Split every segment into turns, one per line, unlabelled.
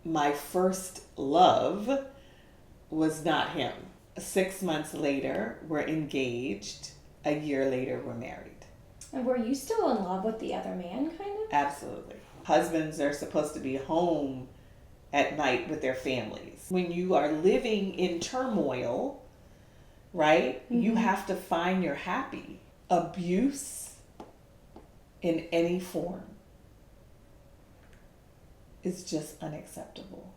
my first love was not him. 6 months later, we're engaged. A year later, we're married.
And were you still in love with the other man, kind of?
Absolutely. Husbands are supposed to be home at night with their families. When you are living in turmoil, right, you have to find your happy. Abuse in any form is just unacceptable.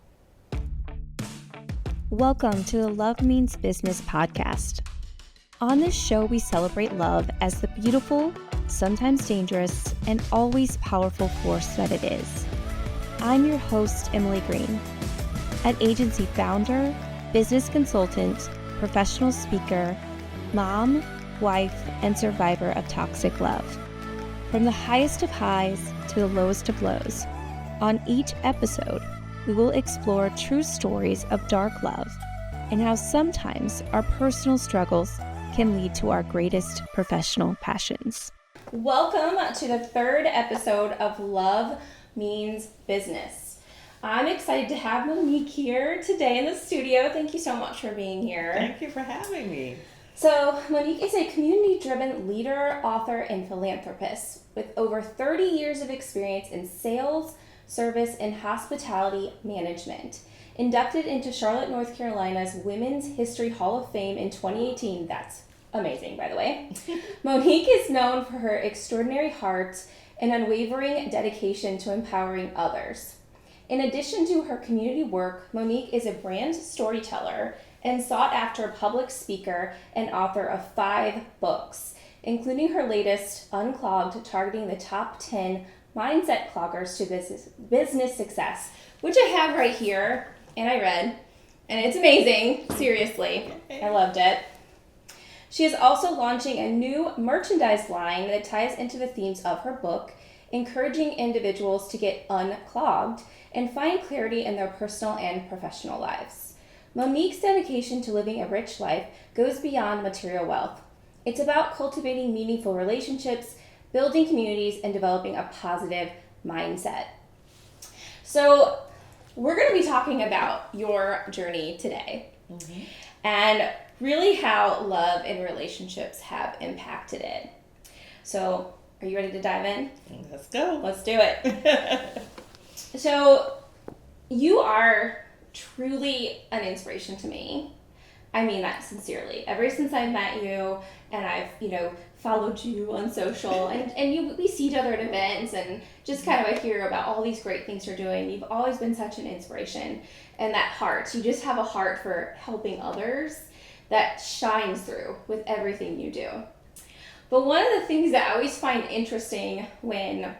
Welcome to the Love Means Business podcast. On this show, we celebrate love as the beautiful, sometimes dangerous, and always powerful force that it is. I'm your host, Emily Green, an agency founder, business consultant, professional speaker, mom, wife, and survivor of toxic love. From the highest of highs to the lowest of lows, on each episode, we will explore true stories of dark love and how sometimes our personal struggles can lead to our greatest professional passions.
Welcome to the third episode of Love Means Business. I'm excited to have Monique here today in the studio. Thank you so much for being here.
Thank you for having me.
So, Monique is a community-driven leader, author, and philanthropist with over 30 years of experience in sales, service, and hospitality management. Inducted into Charlotte, North Carolina's Women's History Hall of Fame in 2018. That's amazing, by the way. Monique is known for her extraordinary heart and unwavering dedication to empowering others. In addition to her community work, Monique is a brand storyteller and sought-after public speaker and author of 5 books, including her latest, Unclogged, targeting the top 10 mindset cloggers to business success, which I have right here, and I read, and it's amazing. Seriously, I loved it. She is also launching a new merchandise line that ties into the themes of her book, encouraging individuals to get unclogged and find clarity in their personal and professional lives. Monique's dedication to living a rich life goes beyond material wealth. It's about cultivating meaningful relationships, building communities, and developing a positive mindset. So we're going to be talking about your journey today and really how love and relationships have impacted it. So are you ready to dive in?
Let's go.
Let's do it. So you are truly an inspiration to me. I mean that sincerely. Ever since I met you and I've, followed you on social and we see each other at events and just kind of hear about all these great things you're doing. You've always been such an inspiration, and that heart, you just have a heart for helping others that shines through with everything you do. But one of the things that I always find interesting when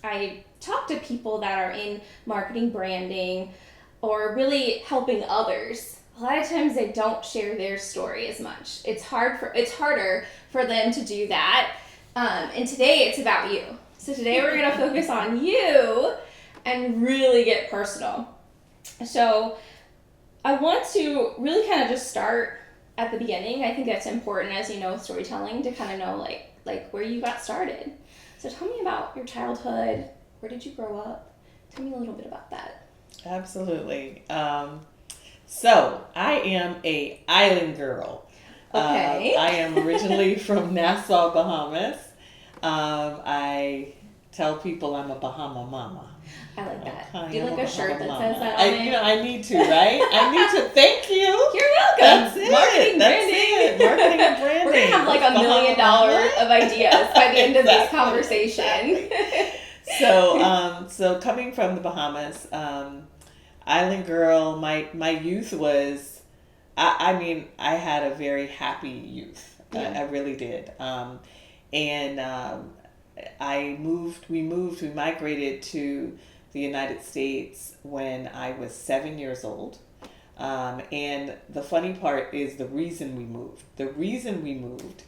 I talk to people that are in marketing, branding, or really helping others, a lot of times they don't share their story as much. It's harder for them to do that. And today it's about you. So today we're going to focus on you and really get personal. So I want to really kind of just start at the beginning. I think that's important, as you know, storytelling, to kind of know like where you got started. So tell me about your childhood. Where did you grow up? Tell me a little bit about that.
Absolutely. So I am a island girl.
Okay.
I am originally from Nassau, Bahamas. I tell people I'm a Bahama mama.
I like that.
I
Do you
am
like a shirt that
Bahama
says that
mama.
on it?
I need to, right? I need to. Thank you.
You're welcome.
That's it.
Marketing,
That's
branding.
it. Marketing and branding.
We're going to have like $1 million of ideas by the end of this conversation.
So coming from the Bahamas, island girl, my youth was, I had a very happy youth.
Yeah.
I really did. We migrated to the United States when I was 7 years old. And the funny part is the reason we moved. The reason we moved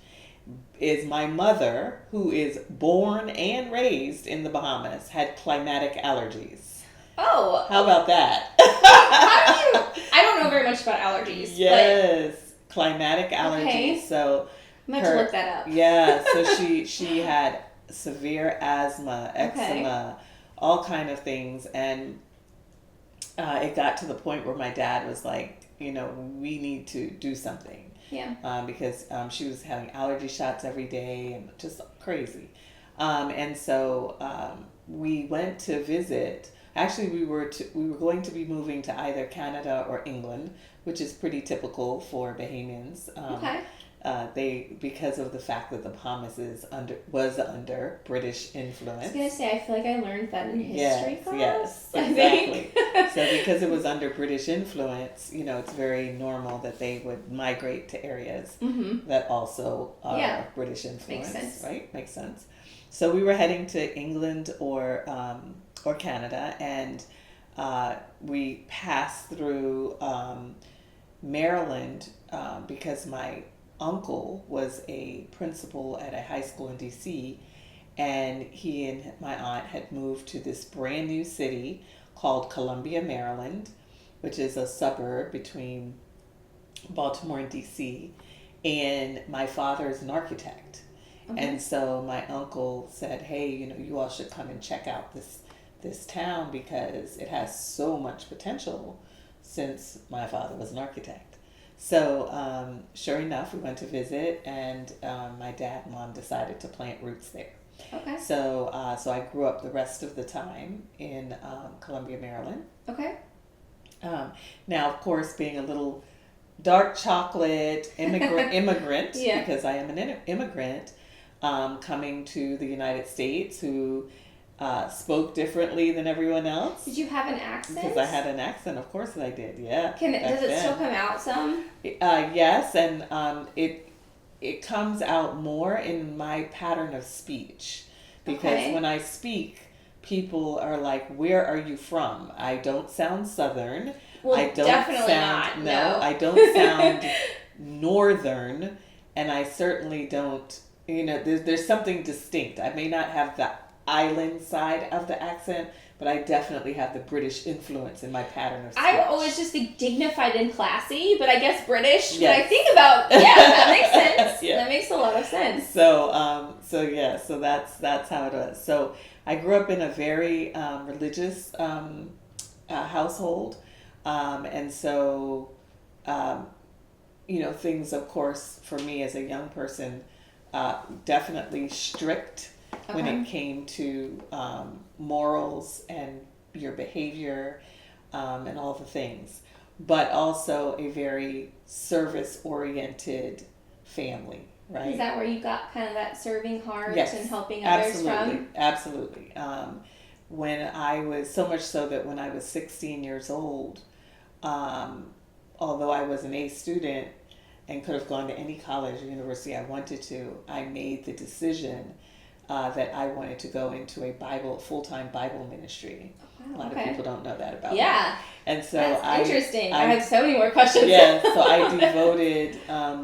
is my mother, who is born and raised in the Bahamas, had climatic allergies.
Oh.
How about that?
I don't know very much about allergies.
Yes, climatic allergies.
Okay.
So
I'm going to look that up.
Yeah, so she had severe asthma, eczema, all kind of things, and it got to the point where my dad was like, we need to do something.
Yeah.
Because she was having allergy shots every day and just crazy. And so we went to visit. Actually, we were going to be moving to either Canada or England, which is pretty typical for Bahamians.
Okay.
Because of the fact that the Bahamas was under British influence.
I was gonna say, I feel like I learned that in history class.
Yes, exactly. So because it was under British influence, it's very normal that they would migrate to areas that also are British influence.
Makes sense.
Right? Makes sense. So we were heading to England or Canada, and we passed through Maryland because my uncle was a principal at a high school in DC, and he and my aunt had moved to this brand new city called Columbia, Maryland, which is a suburb between Baltimore and DC. And my father is an architect. Okay. And so my uncle said, hey, you all should come and check out this town because it has so much potential since my father was an architect. So sure enough, we went to visit, and my dad and mom decided to plant roots there.
Okay.
So I grew up the rest of the time in Columbia, Maryland.
Okay.
Now, of course, being a little dark chocolate immigrant, because I am an immigrant, coming to the United States, who spoke differently than everyone else.
Did you have an accent?
Because I had an accent, of course I did. Yeah.
Does it still come out some?
Yes, and it comes out more in my pattern of speech, because when I speak, people are like, "Where are you from?" I don't sound Southern.
Well,
I don't
definitely
sound,
not. No,
I don't sound Northern, and I certainly don't. There's something distinct. I may not have the island side of the accent, but I definitely have the British influence in my pattern of speech.
I always just think dignified and classy, but I guess British, when I think about, that makes sense. Yeah. That makes a lot of sense.
So that's how it was. So I grew up in a very religious household, and so things, of course, for me as a young person, definitely strict. Okay. When it came to morals and your behavior and all the things, but also a very service-oriented family, right?
Is that where you got kind of that serving heart and helping
others
from?
Absolutely. When I was, so much so that when I was 16 years old, although I was an A student and could have gone to any college or university I wanted to, I made the decision that I wanted to go into a full-time Bible ministry. Wow, a lot of people don't know that about me. And so
that's interesting. I have so many more questions.
So I devoted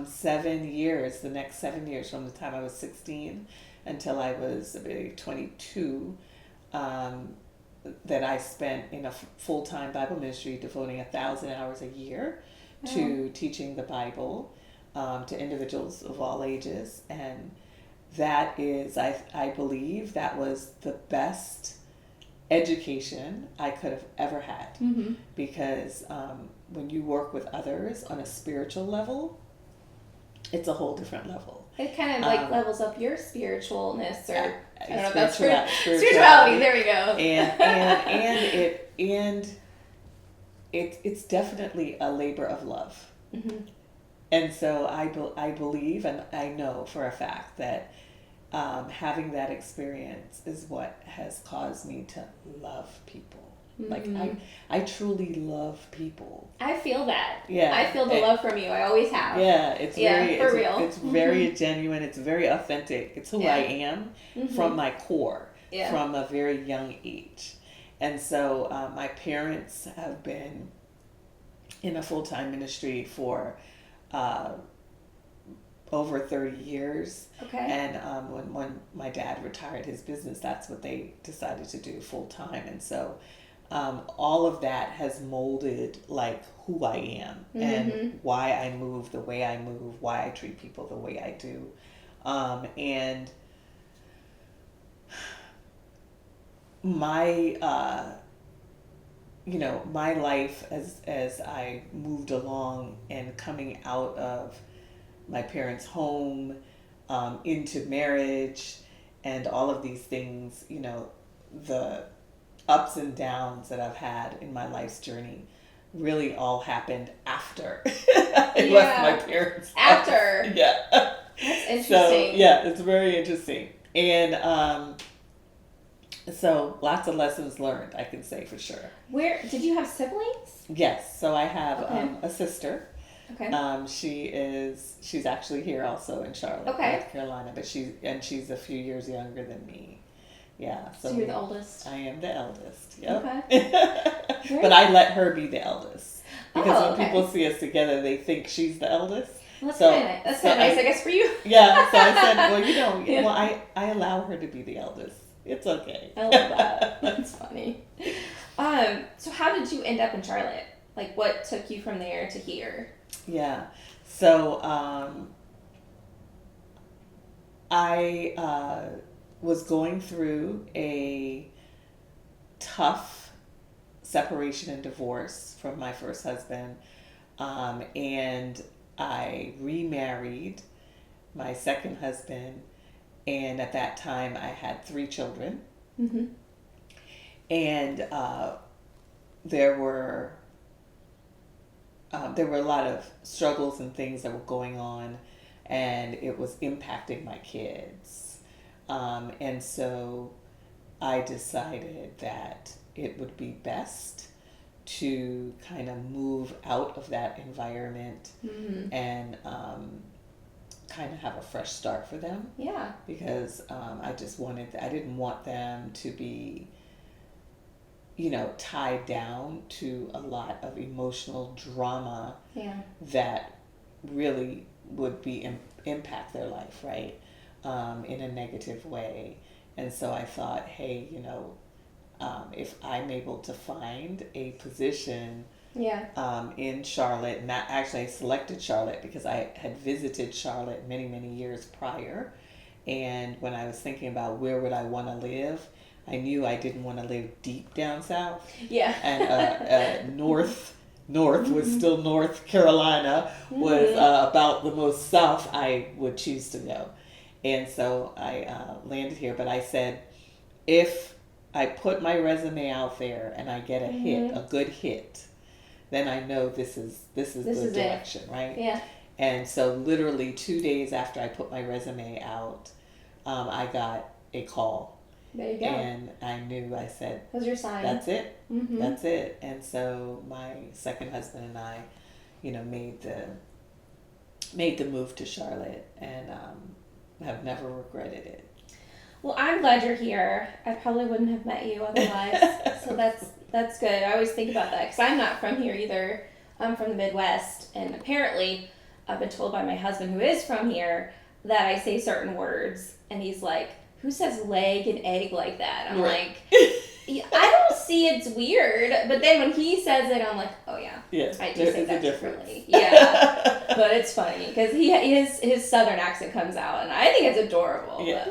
7 years, the next 7 years from the time I was 16 until I was 22, that I spent in a full-time Bible ministry, devoting 1,000 hours a year to teaching the Bible to individuals of all ages. And that is, I believe that was the best education I could have ever had. Mm-hmm. Because when you work with others on a spiritual level, it's a whole different level.
It kind of levels up your spiritualness, or I don't know if that's
spirituality.
There we go.
And it's definitely a labor of love. Mm-hmm. And so I believe, and I know for a fact that having that experience is what has caused me to love people. Mm-hmm. Like I truly love people.
I feel that.
Yeah,
I feel the love from you. I always have.
Yeah, it's
real.
It's very genuine. It's very authentic. It's who I am from my core, from a very young age. And so my parents have been in a full-time ministry for over 30 years. Okay. And when my dad retired his business, that's what they decided to do full-time. And so all of that has molded like who I am and why I move the way I move, why I treat people the way I do. And my my life as I moved along and coming out of my parents' home, into marriage and all of these things, the ups and downs that I've had in my life's journey really all happened after I left my parents' house.
After.
Yeah.
That's interesting.
So, yeah, it's very interesting. And so lots of lessons learned, I can say for sure.
Where did you have siblings?
Yes. So I have
Okay.
a sister.
Okay.
She's actually here also in Charlotte,
Okay.
North Carolina, but she's a few years younger than me. Yeah.
So you're the oldest.
I am the eldest. Yep.
Okay.
But I let her be the eldest because when
okay.
people see us together, they think she's the eldest.
Well, that's
So-
kind of nice. That's
so
kind of nice, I guess, for you.
Yeah. So I said, well,
Yeah.
well, I allow her to be the eldest. It's okay.
I love that. That's funny. So how did you end up in Charlotte? Like, what took you from there to here?
Yeah. So I was going through a tough separation and divorce from my first husband, and I remarried my second husband, and at that time I had 3 children.
Mm-hmm.
And there were a lot of struggles and things that were going on, and it was impacting my kids. And so I decided that it would be best to kind of move out of that environment
Mm-hmm.
and kind of have a fresh start for them,
Yeah.
because I didn't want them to be, tied down to a lot of emotional drama
Yeah.
that really would be impact their life, right, in a negative way. And so I thought, hey, if I'm able to find a position
Yeah.
in Charlotte, and that actually I selected Charlotte because I had visited Charlotte many, many years prior. And when I was thinking about where would I want to live, I knew I didn't want to live deep down south.
Yeah.
And north was still North Carolina, was about the most south I would choose to go. And so I landed here, but I said, if I put my resume out there and I get a good hit, then I know this is the direction, right?
Yeah.
And so literally 2 days after I put my resume out, I got a call.
There you go.
And I knew, I said,
That was your sign.
that's it.
Mm-hmm.
That's it. And so my second husband and I, made the move to Charlotte, and have never regretted it.
Well, I'm glad you're here. I probably wouldn't have met you otherwise. So that's good. I always think about that because I'm not from here either. I'm from the Midwest, and apparently I've been told by my husband, who is from here, that I say certain words, and he's like, who says leg and egg like that? I'm
Right.
like, yeah, I don't see it's weird, but then when he says it, I'm like, oh yeah,
Yeah,
I do
there
say
is a
that
difference.
differently. Yeah, but it's funny because his southern accent comes out, and I think it's adorable.
Yes.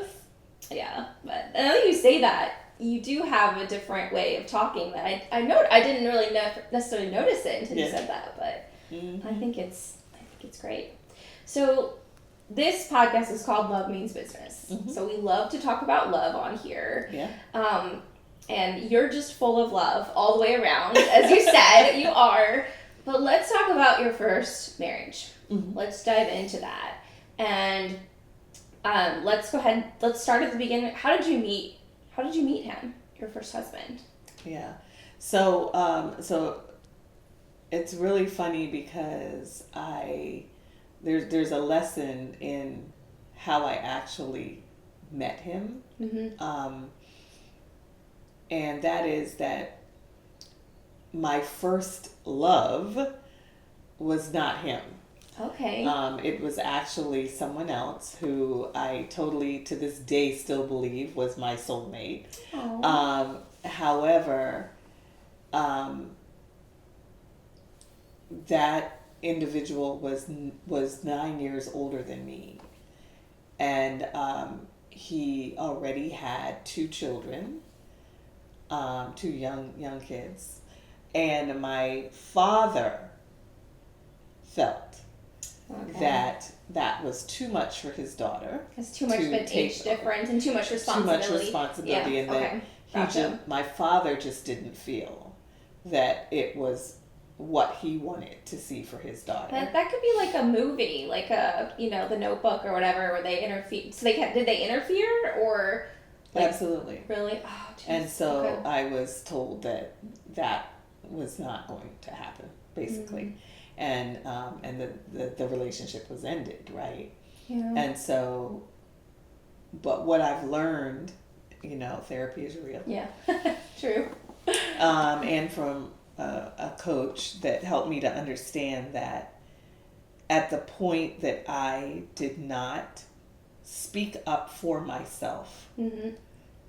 But, yeah, but now that you say that, you do have a different way of talking that I didn't really necessarily notice it until you said that, but I think it's great. So this podcast is called Love Means Business.
Mm-hmm.
So we love to talk about love on here.
Yeah.
And you're just full of love all the way around, as you said, you are. But let's talk about your first marriage.
Mm-hmm.
Let's dive into that. And let's go ahead. Let's start at the beginning. How did you meet him, your first husband?
Yeah. So it's really funny because there's a lesson in how I actually met him.
Mm-hmm.
And that is that my first love was not him.
Okay.
It was actually someone else who I totally, to this day, still believe was my soulmate.
Aww.
However, that individual was 9 years older than me, and he already had 2 children, 2 young kids, And my father felt that was too much for his daughter.
It's too much of an age difference and too much responsibility.
Too much responsibility,
yeah.
and that my father just didn't feel that it was what he wanted to see for his daughter.
That could be like a movie, like a The Notebook or whatever, where they interfere. So did they interfere or?
Absolutely.
Really? Oh, geez.
And so I was told that was not going to happen, basically, and the relationship was ended, right?
Yeah.
And so, but what I've learned, therapy is real.
Yeah, true.
And from a coach that helped me to understand that at the point that I did not speak up for myself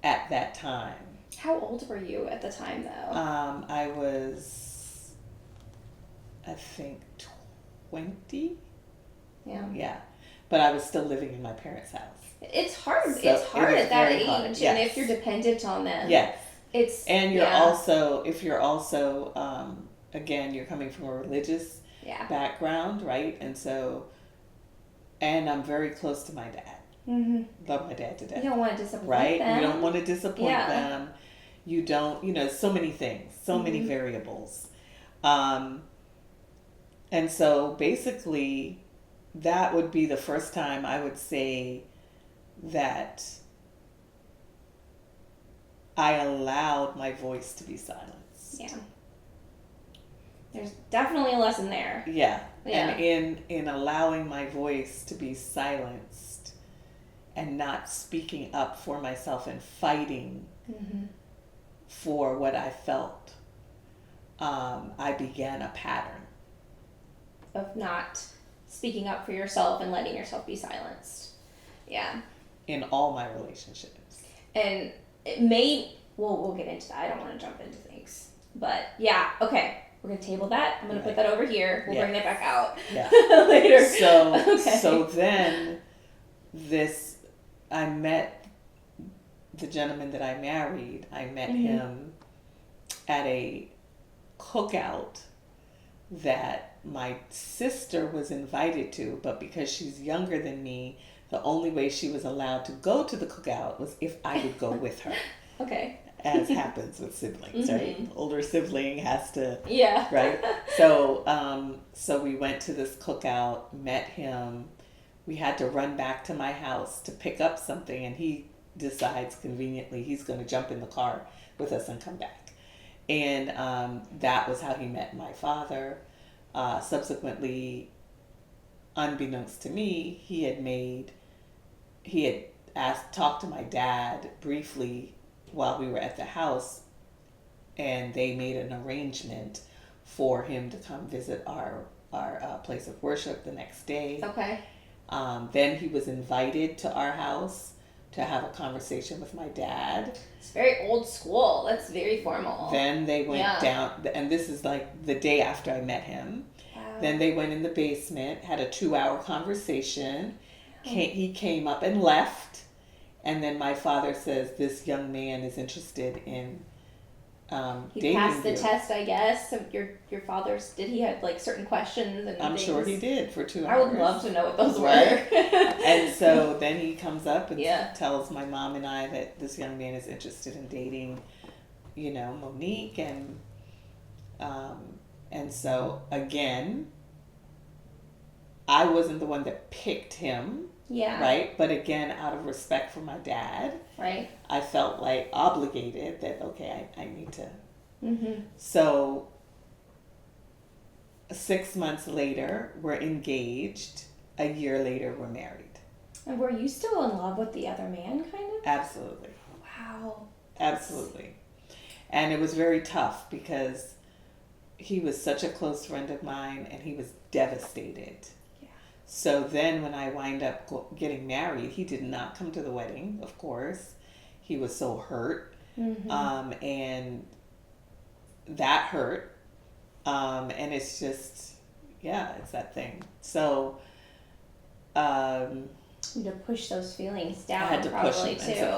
at that time.
How old were you at the time, though?
I was, I think, 20.
Yeah.
Yeah. But I was still living in my parents' house.
It's hard.
So
it's hard at that age.
Hard. Yes.
And if you're dependent on them.
Yes.
And
you're also, if you're also, again, you're coming from a religious background, right? And so, and I'm very close to my dad. Love my dad to death.
You don't want to disappoint
them.
Right?
You don't want to disappoint them. You don't, so many things, so many variables. And so basically, that would be the first time I would say that I allowed my voice to be silenced.
Yeah. There's definitely a lesson there.
Yeah. And in allowing my voice to be silenced and not speaking up for myself and fighting for what I felt, I began a pattern
of not speaking up for yourself and letting yourself be silenced. Yeah.
In all my relationships.
And it may, we'll get into that. I don't want to jump into things. But yeah, okay. We're going to table that. I'm going to put that over here. We'll bring that back out later.
So then I met the gentleman that I married. I met him at a cookout that my sister was invited to, but because she's younger than me, the only way she was allowed to go to the cookout was if I would go with her.
Okay.
As happens with siblings, right? Older sibling has to,
yeah,
right? So we went to this cookout, met him. We had to run back to my house to pick up something, and he decides conveniently he's going to jump in the car with us and come back. And that was how he met my father. Subsequently, unbeknownst to me, he had talked to my dad briefly while we were at the house, and they made an arrangement for him to come visit our place of worship the next day.
Okay.
Then he was invited to our house to have a conversation with my dad.
It's very old school. That's very formal.
Then they went down, and this is like the day after I met him. Wow. Then they went in the basement, had a 2-hour conversation. He came up and left. And then my father says, this young man is interested in dating you.
He passed the test, I guess. Of your father's, did he have like certain questions and
I'm
things?
Sure he did for 2 hours.
I would love to know what those were.
And so then he comes up and tells my mom and I that this young man is interested in dating, Monique. And so again, I wasn't the one that picked him.
Yeah.
Right? But again, out of respect for my dad,
right,
I felt like obligated that, okay, I need to. So 6 months later, we're engaged. A year later, we're married.
And were you still in love with the other man, kind of?
Absolutely.
Wow.
Absolutely. And it was very tough because he was such a close friend of mine and he was devastated. So then when I wind up getting married, he did not come to the wedding, of course. He was so hurt. And that hurt. And it's just, it's that thing. So
you had to push those feelings down.
I had to push them and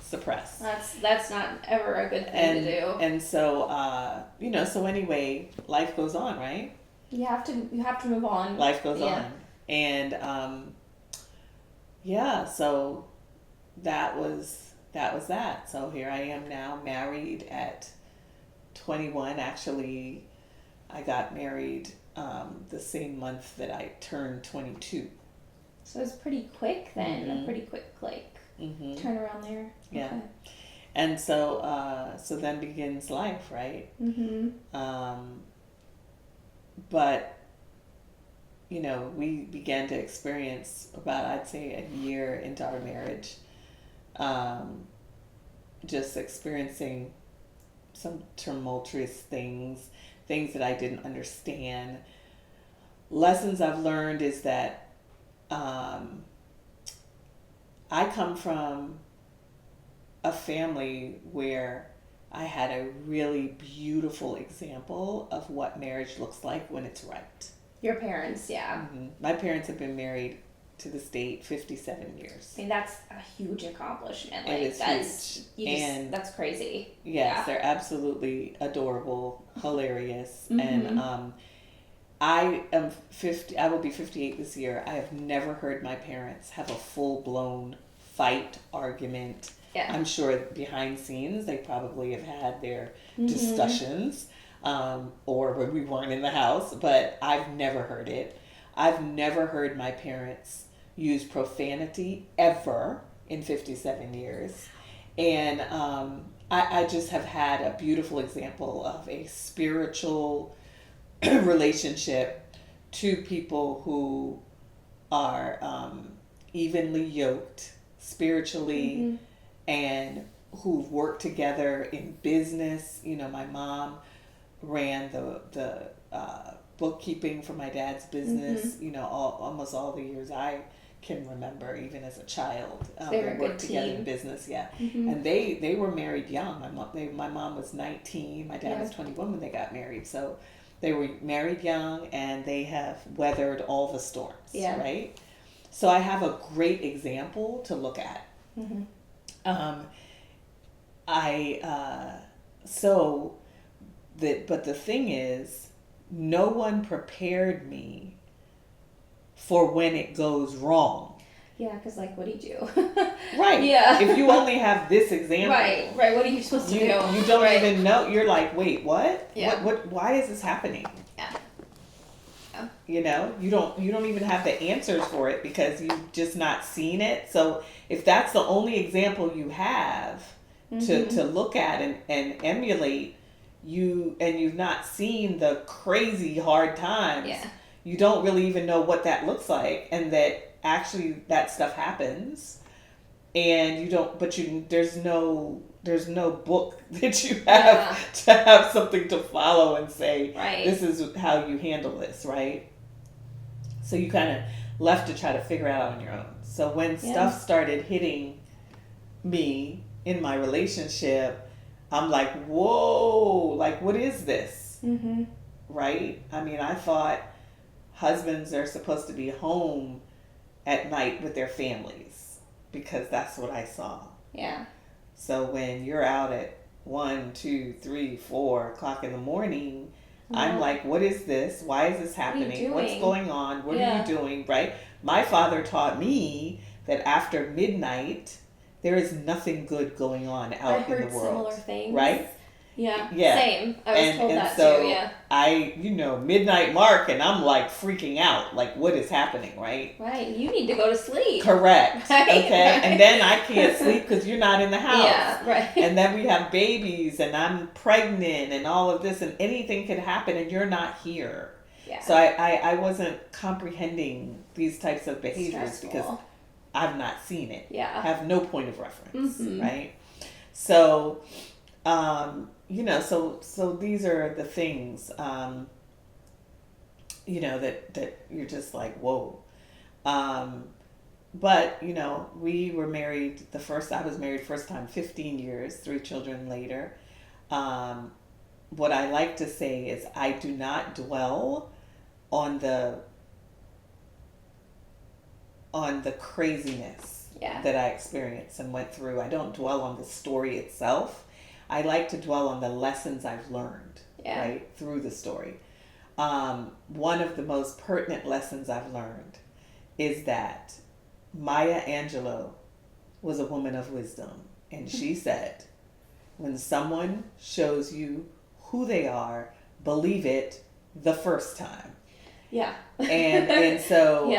suppress.
That's not ever a good thing to do.
And so, so anyway, life goes on, right?
You have to move on.
Life goes on. And, so that was that. So here I am now, married at 21. Actually, I got married the same month that I turned 22.
So it's pretty quick then, a pretty quick turn around there.
Yeah.
Okay.
And so then begins life, right? But, we began to experience about, I'd say, a year into our marriage, just experiencing some tumultuous things that I didn't understand. Lessons I've learned is that I come from a family where I had a really beautiful example of what marriage looks like when it's right.
Your parents, yeah.
My parents have been married to this date 57 years.
I mean, that's a huge accomplishment.
It is huge. And
that's crazy.
Yes, they're absolutely adorable, hilarious. And I am 50. I will be 58 this year. I have never heard my parents have a full-blown fight, argument.
Yeah.
I'm sure behind scenes they probably have had their discussions, or when we weren't in the house, but I've never heard it. I've never heard my parents use profanity ever in 57 years. And I just have had a beautiful example of a spiritual relationship, two people who are evenly yoked spiritually and who've worked together in business. My mom ran the bookkeeping for my dad's business, almost all the years I can remember, even as a child.
They
worked
good
together
team.
in business, and they were married young. My mom was 19, my dad was 21 when they got married, so they were married young, and they have weathered all the storms, right? So I have a great example to look at. But the thing is, no one prepared me for when it goes wrong.
Yeah, because what do you do?
Right.
Yeah.
If you only have this example.
Right. What are you supposed to do?
You don't even know. You're like, wait, what?
Yeah.
What? Why is this happening?
Yeah.
You don't even have the answers for it because you've just not seen it. So if that's the only example you have to look at and emulate, you've not seen the crazy hard times, you don't really even know what that looks like, and that actually that stuff happens, and there's no book that you have to have something to follow and say, this is how you handle this, right? So you kind of left to try to figure it out on your own. So when stuff started hitting me in my relationship, I'm like, whoa, what is this? Right? I mean, I thought husbands are supposed to be home at night with their families because that's what I saw.
Yeah.
So when you're out at 1, 2, 3, 4 o'clock in the morning, I'm like, what is this? Why is this happening? What's going on? What are you doing? Right? My father taught me that after midnight, there is nothing good going on out in the world.
I heard similar things.
Right?
Yeah.
Yeah.
Same. I was told that
so
too, yeah.
I, midnight mark, and I'm freaking out. What is happening, right?
Right. You need to go to sleep.
Correct.
Right,
okay.
right.
And then I can't sleep because you're not in the house.
Yeah, right.
And then we have babies, and I'm pregnant, and all of this, and anything could happen, and you're not here.
Yeah.
So I wasn't comprehending these types of behaviors because I've not seen it.
Yeah.
I have no point of reference, right? So, so these are the things, that you're just like, whoa. But, we were married I was married first time 15 years, 3 children later. What I like to say is I do not dwell on the craziness. that I experienced and went through. I don't dwell on the story itself. I like to dwell on the lessons I've learned, right, through the story. One of the most pertinent lessons I've learned is that Maya Angelou was a woman of wisdom. And she said, when someone shows you who they are, believe it the first time.
Yeah.
And so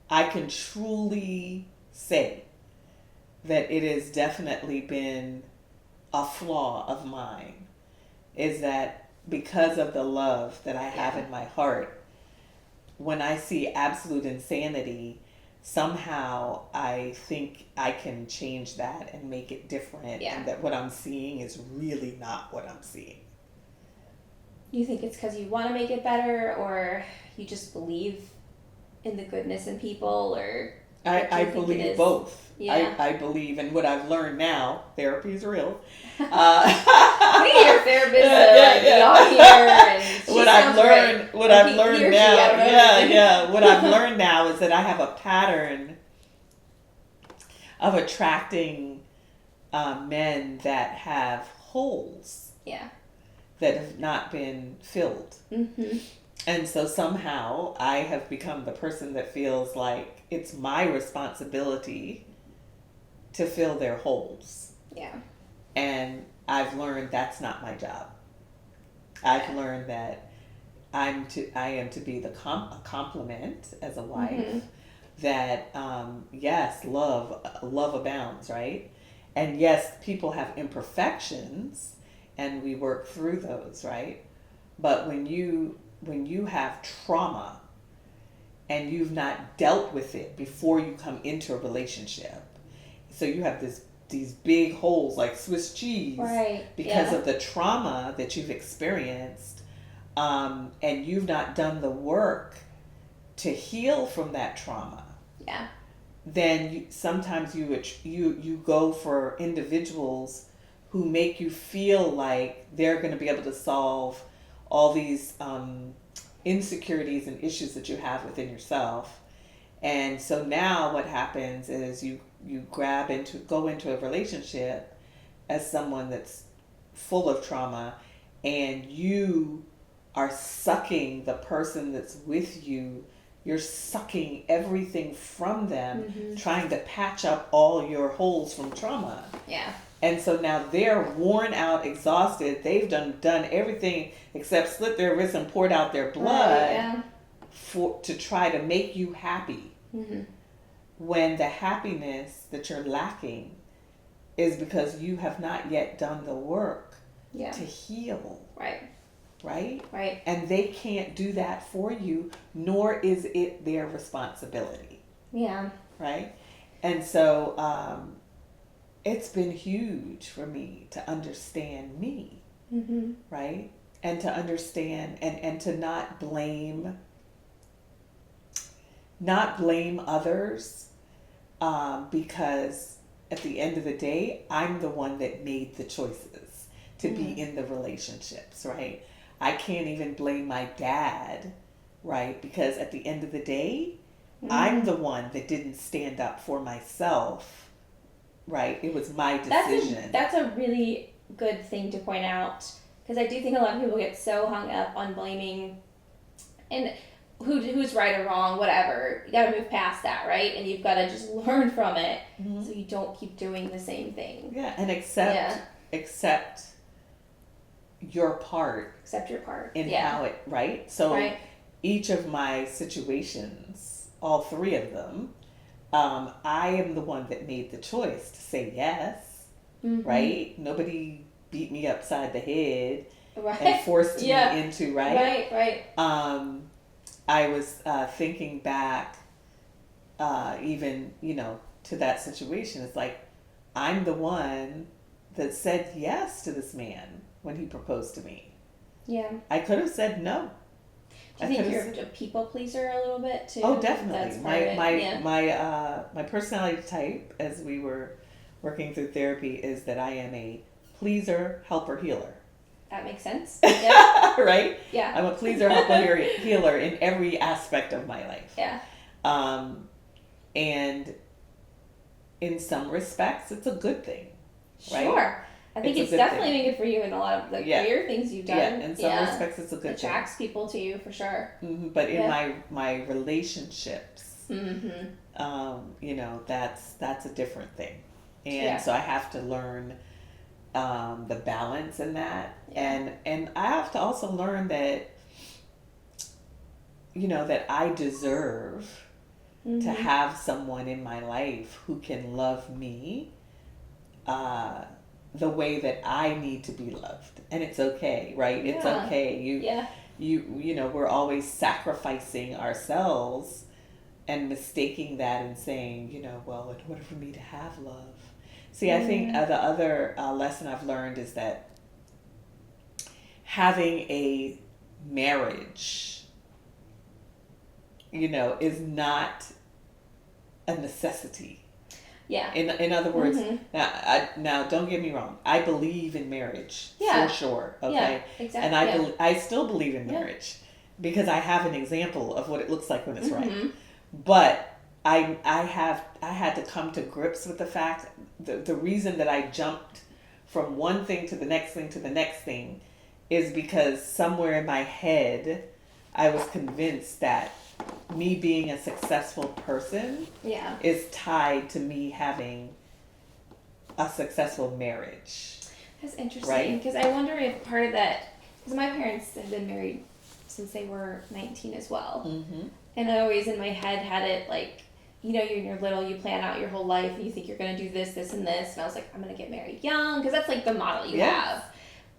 I can truly say that it has definitely been a flaw of mine, is that because of the love that I have in my heart, when I see absolute insanity, somehow I think I can change that and make it different, and that what I'm seeing is really not what I'm seeing.
You think it's because you want to make it better, or you just believe in the goodness in people, or
I believe both.
Yeah.
I believe in what I've learned now. Therapy is real.
We need your therapist be on here, and
what I've learned now. What I've learned now is that I have a pattern of attracting men that have holes.
Yeah.
That have not been filled.
Mm-hmm.
And so somehow I have become the person that feels like it's my responsibility to fill their holes.
Yeah.
And I've learned that's not my job. I've learned that I am to be a complement as a wife. Mm-hmm. That yes, love abounds, right? And yes, people have imperfections, and we work through those, right? But when you have trauma and you've not dealt with it before you come into a relationship, so you have these big holes like Swiss cheese,
right?
Because of the trauma that you've experienced, and you've not done the work to heal from that trauma.
Yeah. Then
sometimes you go for individuals who make you feel like they're going to be able to solve all these insecurities and issues that you have within yourself. And so now what happens is you go into a relationship as someone that's full of trauma, and you are sucking the person that's with you. You're sucking everything from them, mm-hmm. trying to patch up all your holes from trauma.
Yeah.
And so now they're worn out, exhausted. They've done everything except slit their wrists and poured out their blood to try to make you happy. Mm-hmm. When the happiness that you're lacking is because you have not yet done the work to heal. Right? And they can't do that for you, nor is it their responsibility.
Yeah.
Right? And so it's been huge for me to understand me, mm-hmm. right? And to understand and to not blame others, because at the end of the day, I'm the one that made the choices to mm-hmm. be in the relationships, right? I can't even blame my dad, right? Because at the end of the day, mm-hmm. I'm the one that didn't stand up for myself, right? It was my decision.
That's a really good thing to point out, because I do think a lot of people get so hung up on blaming and who's right or wrong, whatever. You got to move past that, right? And you've got to just learn from it, mm-hmm. so you don't keep doing the same thing.
Yeah, and accept your part.
Accept your part.
In how it, right? So each of my situations, all three of them, I am the one that made the choice to say yes, mm-hmm. right? Nobody beat me upside the head and forced me into, right?
Right.
I was thinking back, even, to that situation. It's like, I'm the one that said yes to this man when he proposed to me.
Yeah.
I could have said no.
Do you think you're a people pleaser a little bit too?
Oh, definitely. My personality type, as we were working through therapy, is that I am a pleaser, helper, healer.
That makes sense. Yeah.
Right?
Yeah.
I'm a pleaser, helper, healer in every aspect of my life.
Yeah.
And in some respects, it's a good thing, right?
Sure. I think it's definitely been good for you in a lot of the career things you've done.
Yeah, in some respects, it's a good thing.
Attracts people to you for sure.
But in my relationships, you know, that's a different thing, and so I have to learn the balance in that, and I have to also learn that, you know, that I deserve to have someone in my life who can love me the way that I need to be loved. And it's okay, right? Yeah. It's okay. You know, we're always sacrificing ourselves and mistaking that and saying, you know, well, in order for me to have love. See, I think the other lesson I've learned is that having a marriage, you know, is not a necessity. Yeah. In other words, now don't get me wrong. I believe in marriage for sure. Okay. Yeah, exactly. And I still believe in marriage because I have an example of what it looks like when it's right. But I had to come to grips with the fact the reason that I jumped from one thing to the next thing to the next thing is because somewhere in my head I was convinced that me being a successful person is tied to me having a successful marriage.
That's interesting, because I wonder if part of that, because my parents have been married since they were 19 as well. And I always in my head had it like, you know, you're little, you plan out your whole life and you think you're going to do this, this, and this. And I was like, I'm going to get married young, because that's like the model you have.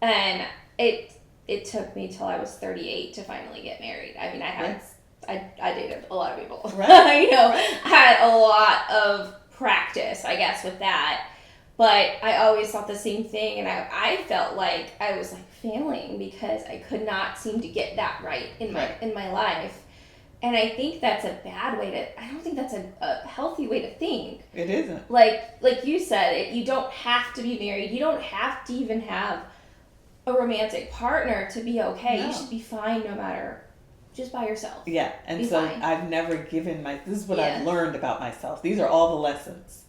And it took me till I was 38 to finally get married. I mean, I dated a lot of people. Right. You know, I had a lot of practice, I guess, with that. But I always thought the same thing, and I felt like I was like failing because I could not seem to get that right in my life. And I think that's a bad way to, I don't think that's a healthy way to think.
It isn't.
Like you said, you don't have to be married. You don't have to even have a romantic partner to be okay. No. You should be fine no matter, just by yourself.
Yeah, and be so fine. I've never given this is what I've learned about myself. These are all the lessons.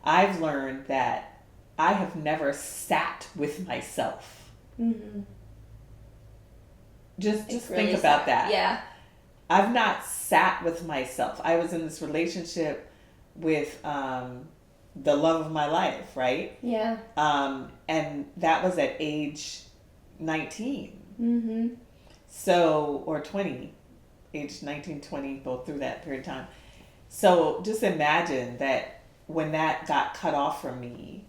I've learned that I have never sat with myself. Just really think about that. Yeah. I've not sat with myself. I was in this relationship with the love of my life, right? Yeah. And that was at age 19. So, or 20, age 19, 20, both through that period of time. So just imagine that when that got cut off from me,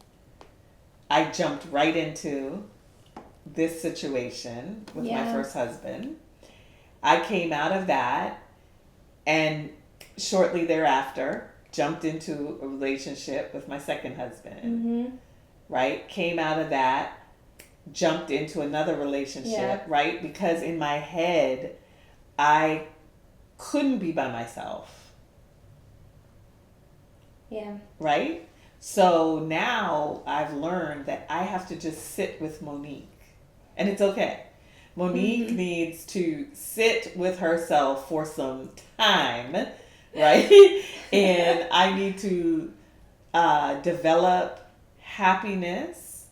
I jumped right into this situation with my first husband. I came out of that and shortly thereafter jumped into a relationship with my second husband, right? Came out of that, jumped into another relationship, right? Because in my head, I couldn't be by myself. Yeah. Right? So now I've learned that I have to just sit with Monique. And it's okay. Monique needs to sit with herself for some time, right? And I need to develop happiness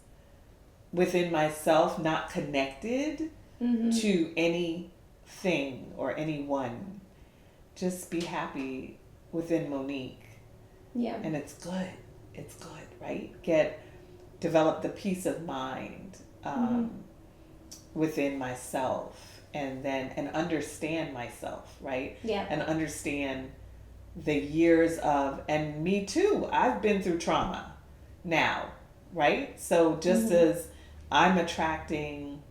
within myself, not connected to anything or anyone. Just be happy within Monique. Yeah. And it's good. It's good, right? Develop the peace of mind within myself, and understand myself, right? Yeah. And understand the years of, and me too, I've been through trauma now, right? So just as I'm attracting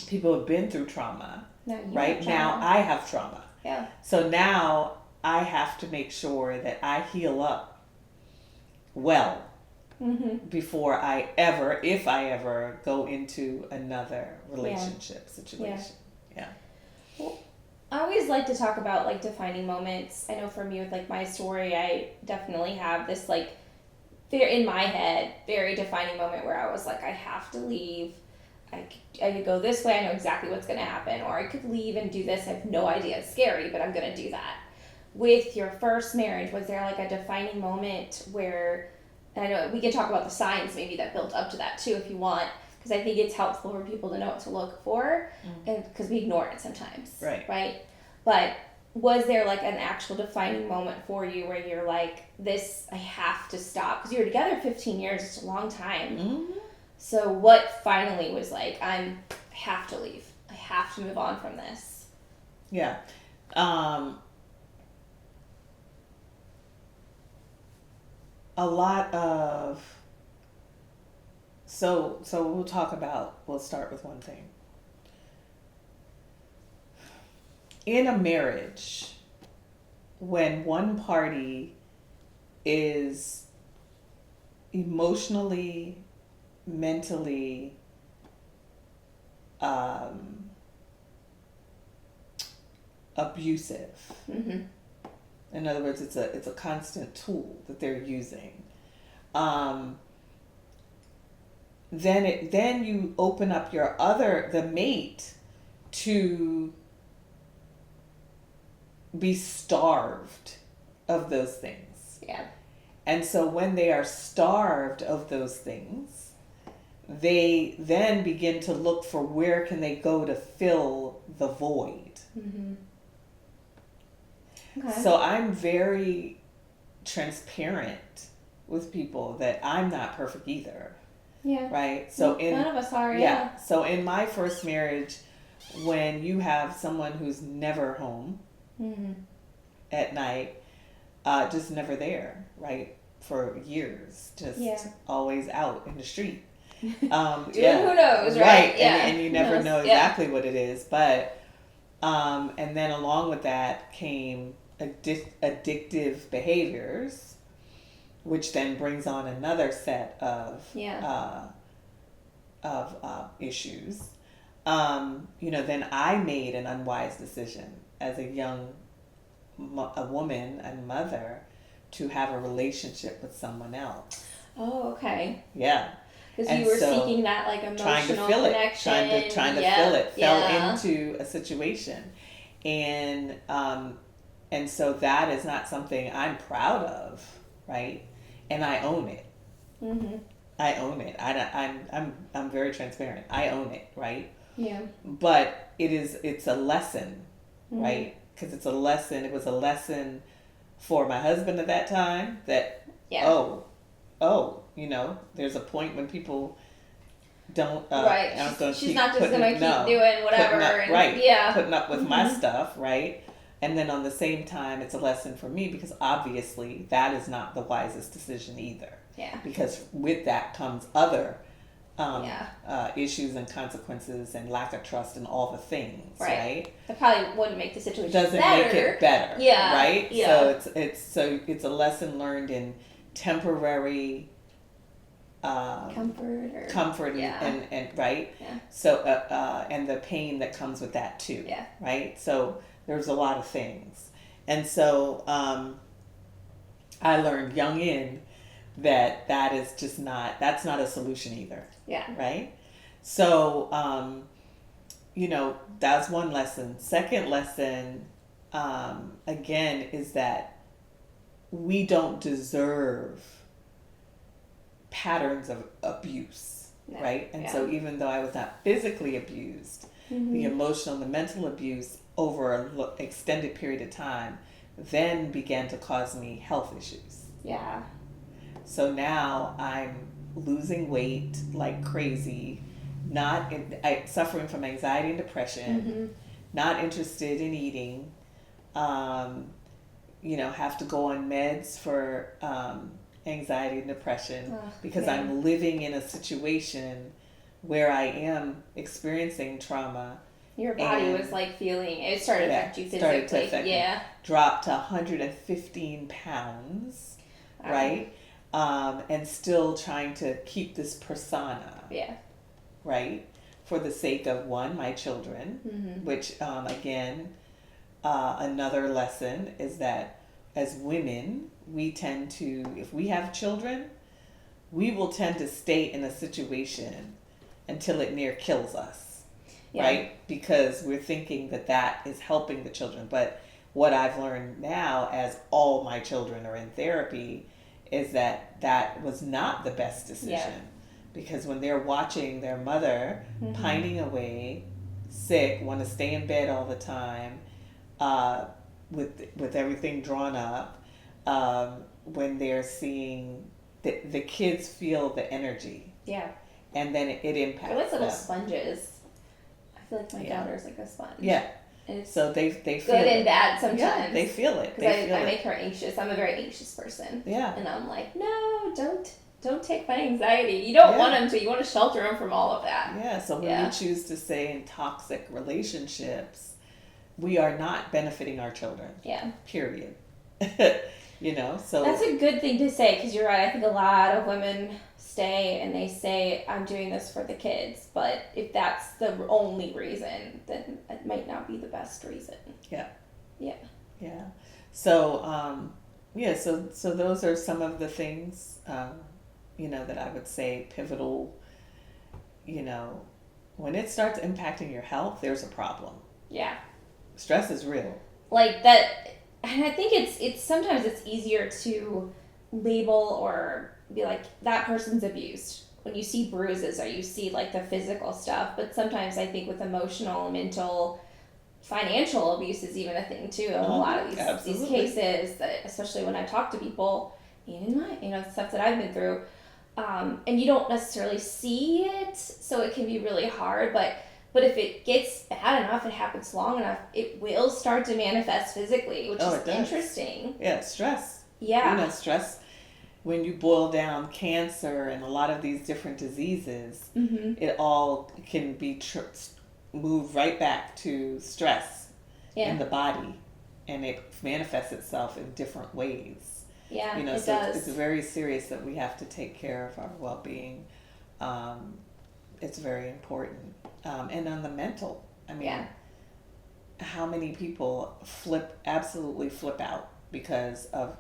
people who've been through trauma, right? Now I have trauma. Yeah. So now I have to make sure that I heal up well before I ever, if I ever, go into another relationship situation. Yeah.
Well, I always like to talk about like defining moments. I know for me with like my story, I definitely have this like in my head, very defining moment where I was like, I have to leave. I could go this way. I know exactly what's going to happen. Or I could leave and do this. I have no idea. It's scary, but I'm going to do that. with your first marriage, was there like a defining moment where, and I know we can talk about the signs maybe that built up to that too if you want, because I think it's helpful for people to know what to look for, and because we ignore it sometimes, right? But was there like an actual defining moment for you where you're like, this, I have to stop? Because you were together 15 years, it's a long time.
Mm-hmm.
So what finally was like, I have to leave. I have to move on from this.
Yeah. A lot of, so we'll start with one thing. In a marriage, when one party is emotionally, mentally, abusive.
Mm-hmm.
In other words, it's a constant tool that they're using. Then you open up the mate to be starved of those things.
Yeah.
And so when they are starved of those things, they then begin to look for where can they go to fill the void.
Mm-hmm. Okay.
So I'm very transparent with people that I'm not perfect either.
Yeah.
Right? So
none of us are, yeah.
So in my first marriage, when you have someone who's never home at night, just never there, right? For years, just always out in the street.
Doing who knows, right?
Right.
Yeah.
And you never know exactly what it is. But, and then along with that came addictive behaviors, which then brings on another set of issues. Then I made an unwise decision as a young a woman and mother to have a relationship with someone else.
Oh, okay.
Yeah.
Because you were seeking that like emotional
trying to fill
connection.
Trying to fill it. Fell into a situation. And so that is not something I'm proud of, right? And I own it. Mm-hmm. I own it. I'm very transparent. I own it, right?
Yeah.
But it's a lesson, right? Because it's a lesson. It was a lesson for my husband at that time that, there's a point when people don't,
right. She's not just going to keep doing whatever.
Putting up with my stuff, right? And then on the same time, it's a lesson for me because obviously that is not the wisest decision either.
Yeah.
Because with that comes other issues and consequences and lack of trust and all the things, right?
That probably wouldn't make the situation
doesn't
better.
Make it better.
Yeah.
Right?
Yeah.
So it's a lesson learned in temporary comfort and right? Yeah. So and the pain that comes with that too.
Yeah.
Right? So there's a lot of things. And so I learned young in that is just that's not a solution either.
Yeah.
Right? So, that's one lesson. Second lesson, again, is that we don't deserve patterns of abuse, right? And so even though I was not physically abused, the emotional, the mental abuse over an extended period of time then began to cause me health issues.
Yeah.
So now I'm losing weight like crazy, suffering from anxiety and depression, not interested in eating, have to go on meds for anxiety and depression because I'm living in a situation where I am experiencing trauma.
Your body was like feeling, it started to affect you physically.
Dropped to 115 pounds, right? And still trying to keep this persona.
Yeah.
Right? For the sake of my children, which, again, another lesson is that as women, we tend to, if we have children, we will tend to stay in a situation until it near kills us. Yeah. Right? Because we're thinking that is helping the children. But what I've learned now, as all my children are in therapy, is that that was not the best decision.
Yeah.
Because when they're watching their mother pining away, sick, want to stay in bed all the time, with everything drawn up, when they're seeing the kids feel the energy,
Yeah.
and then it impacts
They're like little
them.
sponges. I feel like my daughter's like a sponge.
Yeah.
And it's
So they feel
good
it.
and bad sometimes.
Yeah, they feel it.
Because
They feel
I
it.
make her anxious. I'm a very anxious person.
Yeah.
And I'm like, no, don't take my anxiety. You don't
Yeah.
want them to. You want to shelter them from all of that.
Yeah. So when we choose to stay in toxic relationships, we are not benefiting our children.
Yeah.
Period. So
That's a good thing to say, because you're right. I think a lot of women stay and they say, I'm doing this for the kids. But if that's the only reason, then it might not be the best reason.
Yeah.
Yeah.
Yeah. So, so those are some of the things, that I would say pivotal, when it starts impacting your health, there's a problem.
Yeah.
Stress is real.
Like that, and I think it's sometimes it's easier to label or be like, that person's abused when you see bruises or you see like the physical stuff. But sometimes I think with emotional, mental, financial abuse is even a thing too. In a lot of these cases, that especially when I talk to people, and in my stuff that I've been through, and you don't necessarily see it, so it can be really hard. But if it gets bad enough, it happens long enough, it will start to manifest physically, which is interesting.
Yeah, stress.
Yeah.
Stress, when you boil down cancer and a lot of these different diseases, it all can be moved right back to stress in the body, and it manifests itself in different ways.
Yeah, it
so
does.
It's very serious that we have to take care of our well-being. It's very important. And on the mental, how many people absolutely flip out because of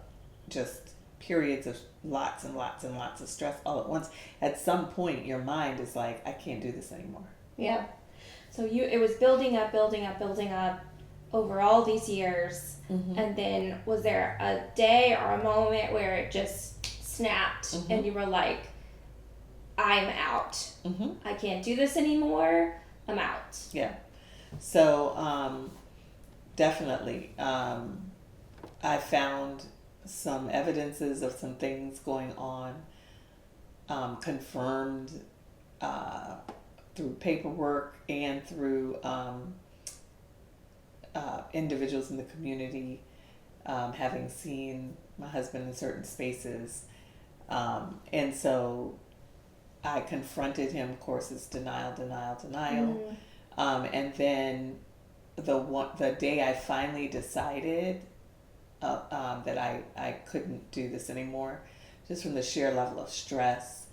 just periods of lots and lots and lots of stress all at once. At some point, your mind is like, I can't do this anymore.
Yeah. So it was building up over all these years. And then was there a day or a moment where it just snapped and you were like, I'm out. I can't do this anymore. I'm out.
Yeah. So definitely, I found some evidences of some things going on, confirmed through paperwork and through individuals in the community, having seen my husband in certain spaces. And so I confronted him. Of course, it's denial. And then the day I finally decided that I couldn't do this anymore, just from the sheer level of stress,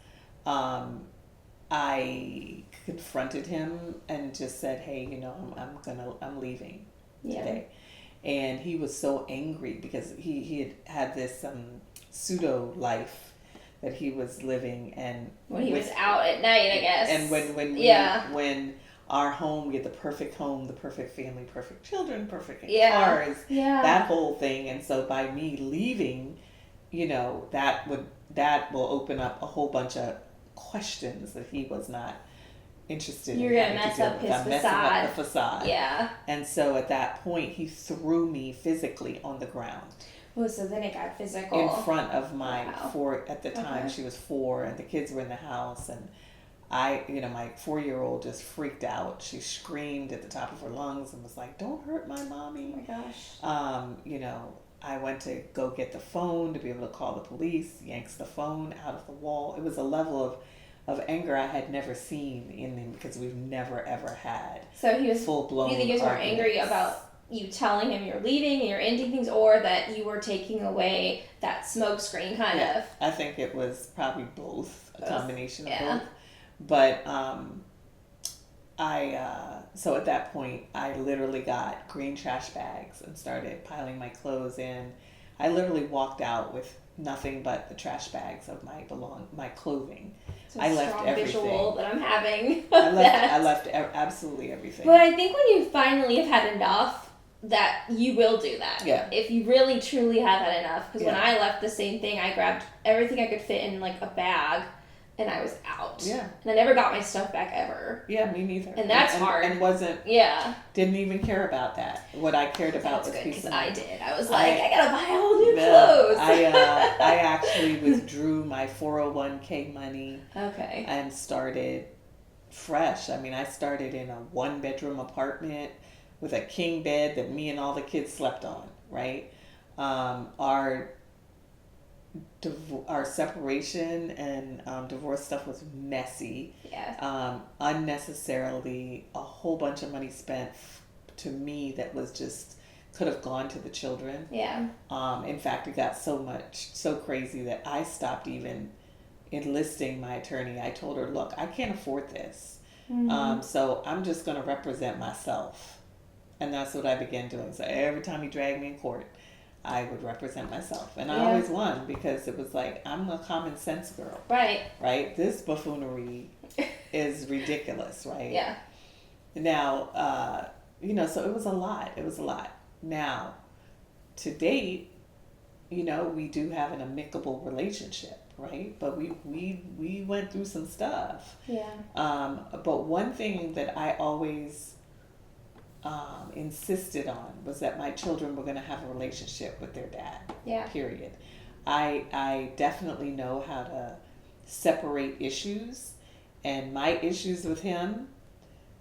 I confronted him and just said, hey, I'm leaving today. And he was so angry because he had this pseudo life that he was living, and
when he was out at night, I guess.
And when our home, we had the perfect home, the perfect family, perfect children, perfect cars, that whole thing. And so by me leaving, that will open up a whole bunch of questions that he was not interested in.
You're gonna mess up his facade.
Messing up the facade.
Yeah.
And so at that point, he threw me physically on the ground.
Oh, so then it got physical.
In front of my at the time she was 4, and the kids were in the house, and my 4-year-old just freaked out. She screamed at the top of her lungs and was like, "Don't hurt my mommy."
Oh my gosh.
I went to go get the phone to be able to call the police, yanks the phone out of the wall. It was a level of anger I had never seen in him, because we've never ever had full-blown.
You think he was more angry about you telling him you're leaving and you're ending things, or that you were taking away that smoke screen kind of?
I think it was probably both, a combination of both. But so at that point, I literally got green trash bags and started piling my clothes in. I literally walked out with nothing but the trash bags of my clothing.
So
I left everything.
Visual that I'm having.
I left absolutely everything.
But I think when you finally have had enough, that you will do that.
Yeah.
If you really truly have had enough. Because when
Yeah.
I left, the same thing. I grabbed everything I could fit in like a bag, and I was out.
Yeah.
And I never got my stuff back ever.
Yeah, me neither.
And that's hard.
And wasn't.
Yeah.
Didn't even care about that. What I cared about
That's
was
good,
peace
because
of
I
mind.
did. I was like, I gotta buy all new clothes.
I actually withdrew my 401k money
Okay.
and started fresh. I mean, I started in a 1-bedroom apartment with a king bed that me and all the kids slept on, right? Our separation and divorce stuff was messy.
Yeah.
Unnecessarily, a whole bunch of money spent to me that was just could have gone to the children.
Yeah.
In fact, it got so crazy that I stopped even enlisting my attorney. I told her, look, I can't afford this. So I'm just going to represent myself. And that's what I began doing. So every time he dragged me in court, I would represent myself. And I always won because it was like, I'm a common sense girl.
Right.
Right? This buffoonery is ridiculous, right?
Yeah.
Now, so it was a lot. It was a lot. Now, to date, we do have an amicable relationship, right? But we went through some stuff.
Yeah.
But one thing that I always insisted on was that my children were going to have a relationship with their dad.
Yeah.
Period. I definitely know how to separate issues, and my issues with him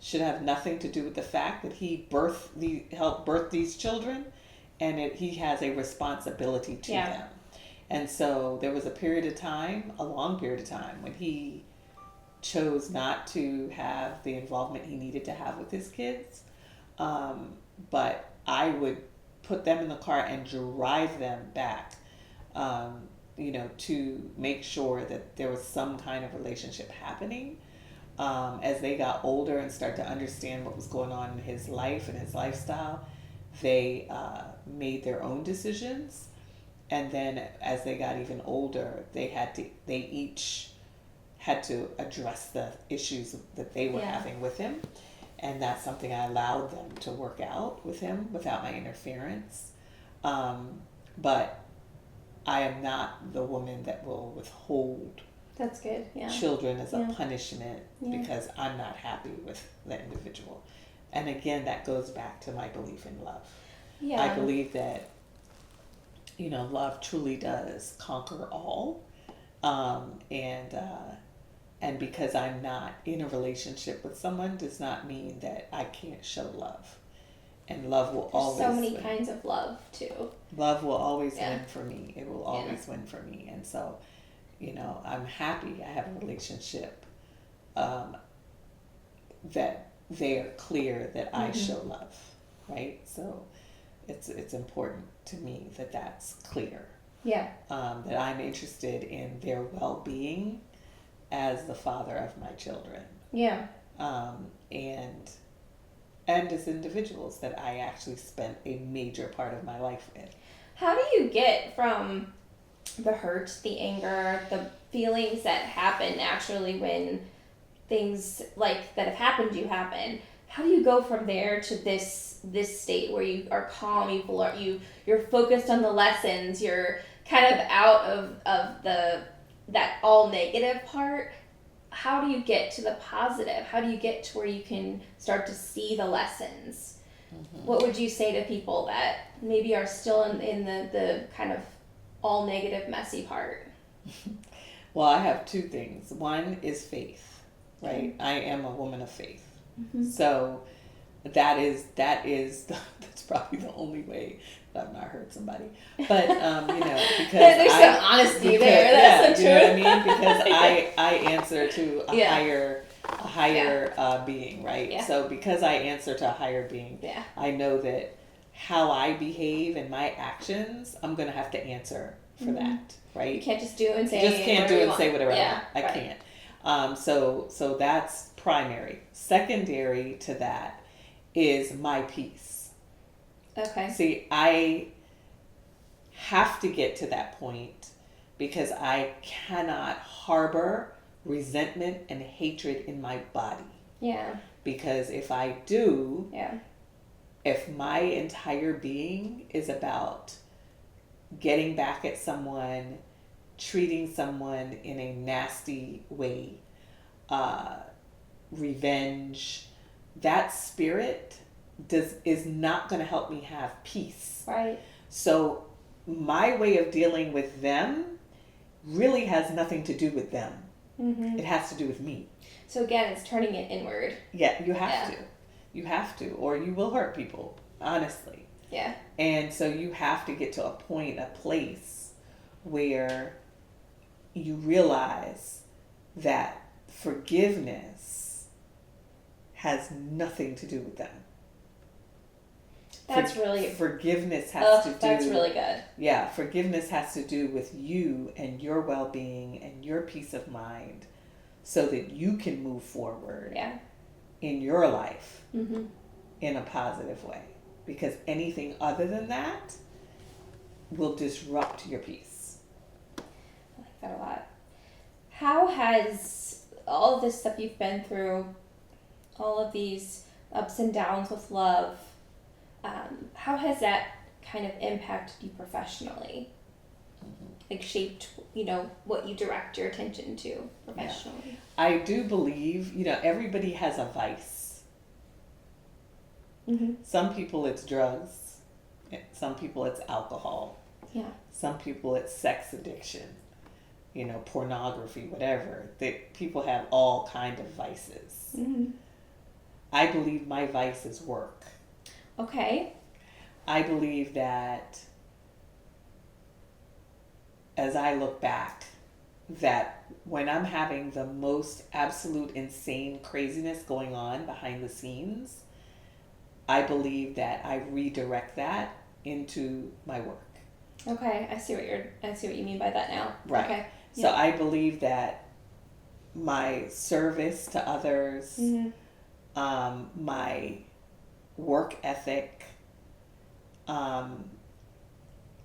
should have nothing to do with the fact that he helped birth these children, and he has a responsibility to them. And so there was a long period of time, when he chose not to have the involvement he needed to have with his kids. But I would put them in the car and drive them back, to make sure that there was some kind of relationship happening. As they got older and started to understand what was going on in his life and his lifestyle, they made their own decisions. And then as they got even older, they each had to address the issues that they were having with him. And that's something I allowed them to work out with him without my interference. But I am not the woman that will withhold
That's good. Yeah.
children as a punishment because I'm not happy with the individual. And again, that goes back to my belief in love.
Yeah.
I believe that, love truly does conquer all. And because I'm not in a relationship with someone does not mean that I can't show love. And love will always
so many
win.
kinds of love too.
Love will always win for me. It will always win for me. And so, I'm happy I have a relationship that they are clear that I show love, right? So it's important to me that that's clear.
Yeah.
That I'm interested in their well-being as the father of my children.
Yeah.
And as individuals that I actually spent a major part of my life with.
How do you get from the hurt, the anger, the feelings that happen naturally when things like that have happened to you happen? How do you go from there to this state where you are calm, you're focused on the lessons, you're kind of out of that all negative part? How do you get to the positive? How do you get to where you can start to see the lessons? What would you say to people that maybe are still in the kind of all negative, messy part?
Well, I have two things. One is faith, right? I am a woman of faith. So that's probably the only way that I've not hurt somebody. But, because
there's some honesty there. That's the truth.
You know what I mean? Because I answer to a higher being, right?
Yeah.
So because I answer to a higher being, I know that how I behave and my actions, I'm going to have to answer for that, right?
You can't just do and say
just can't do and say whatever
yeah,
I want. I can't. So that's primary. Secondary to that is my peace.
Okay.
See, I have to get to that point because I cannot harbor resentment and hatred in my body.
Yeah.
Because if I do, if my entire being is about getting back at someone, treating someone in a nasty way, revenge, that spirit is not going to help me have peace.
Right.
So my way of dealing with them really has nothing to do with them. It has to do with me.
So again, it's turning it inward.
Yeah, you have to. You have to, or you will hurt people, honestly.
Yeah.
And so you have to get to a point, a place where you realize that forgiveness has nothing to do with them.
That's really...
Forgiveness has to do...
That's really good.
Yeah, forgiveness has to do with you and your well-being and your peace of mind so that you can move forward in your life in a positive way. Because anything other than that will disrupt your peace.
I like that a lot. How has all of this stuff you've been through, all of these ups and downs with love, how has that kind of impacted you professionally? Like shaped, what you direct your attention to professionally?
Yeah. I do believe, everybody has a vice. Some people it's drugs. Some people it's alcohol.
Yeah.
Some people it's sex addiction. Pornography, whatever. People have all kind of vices. I believe my vice is work.
Okay.
I believe that as I look back, that when I'm having the most absolute insane craziness going on behind the scenes, I believe that I redirect that into my work.
Okay, I see what you mean by that now.
Right.
Okay.
So I believe that my service to others, my work ethic,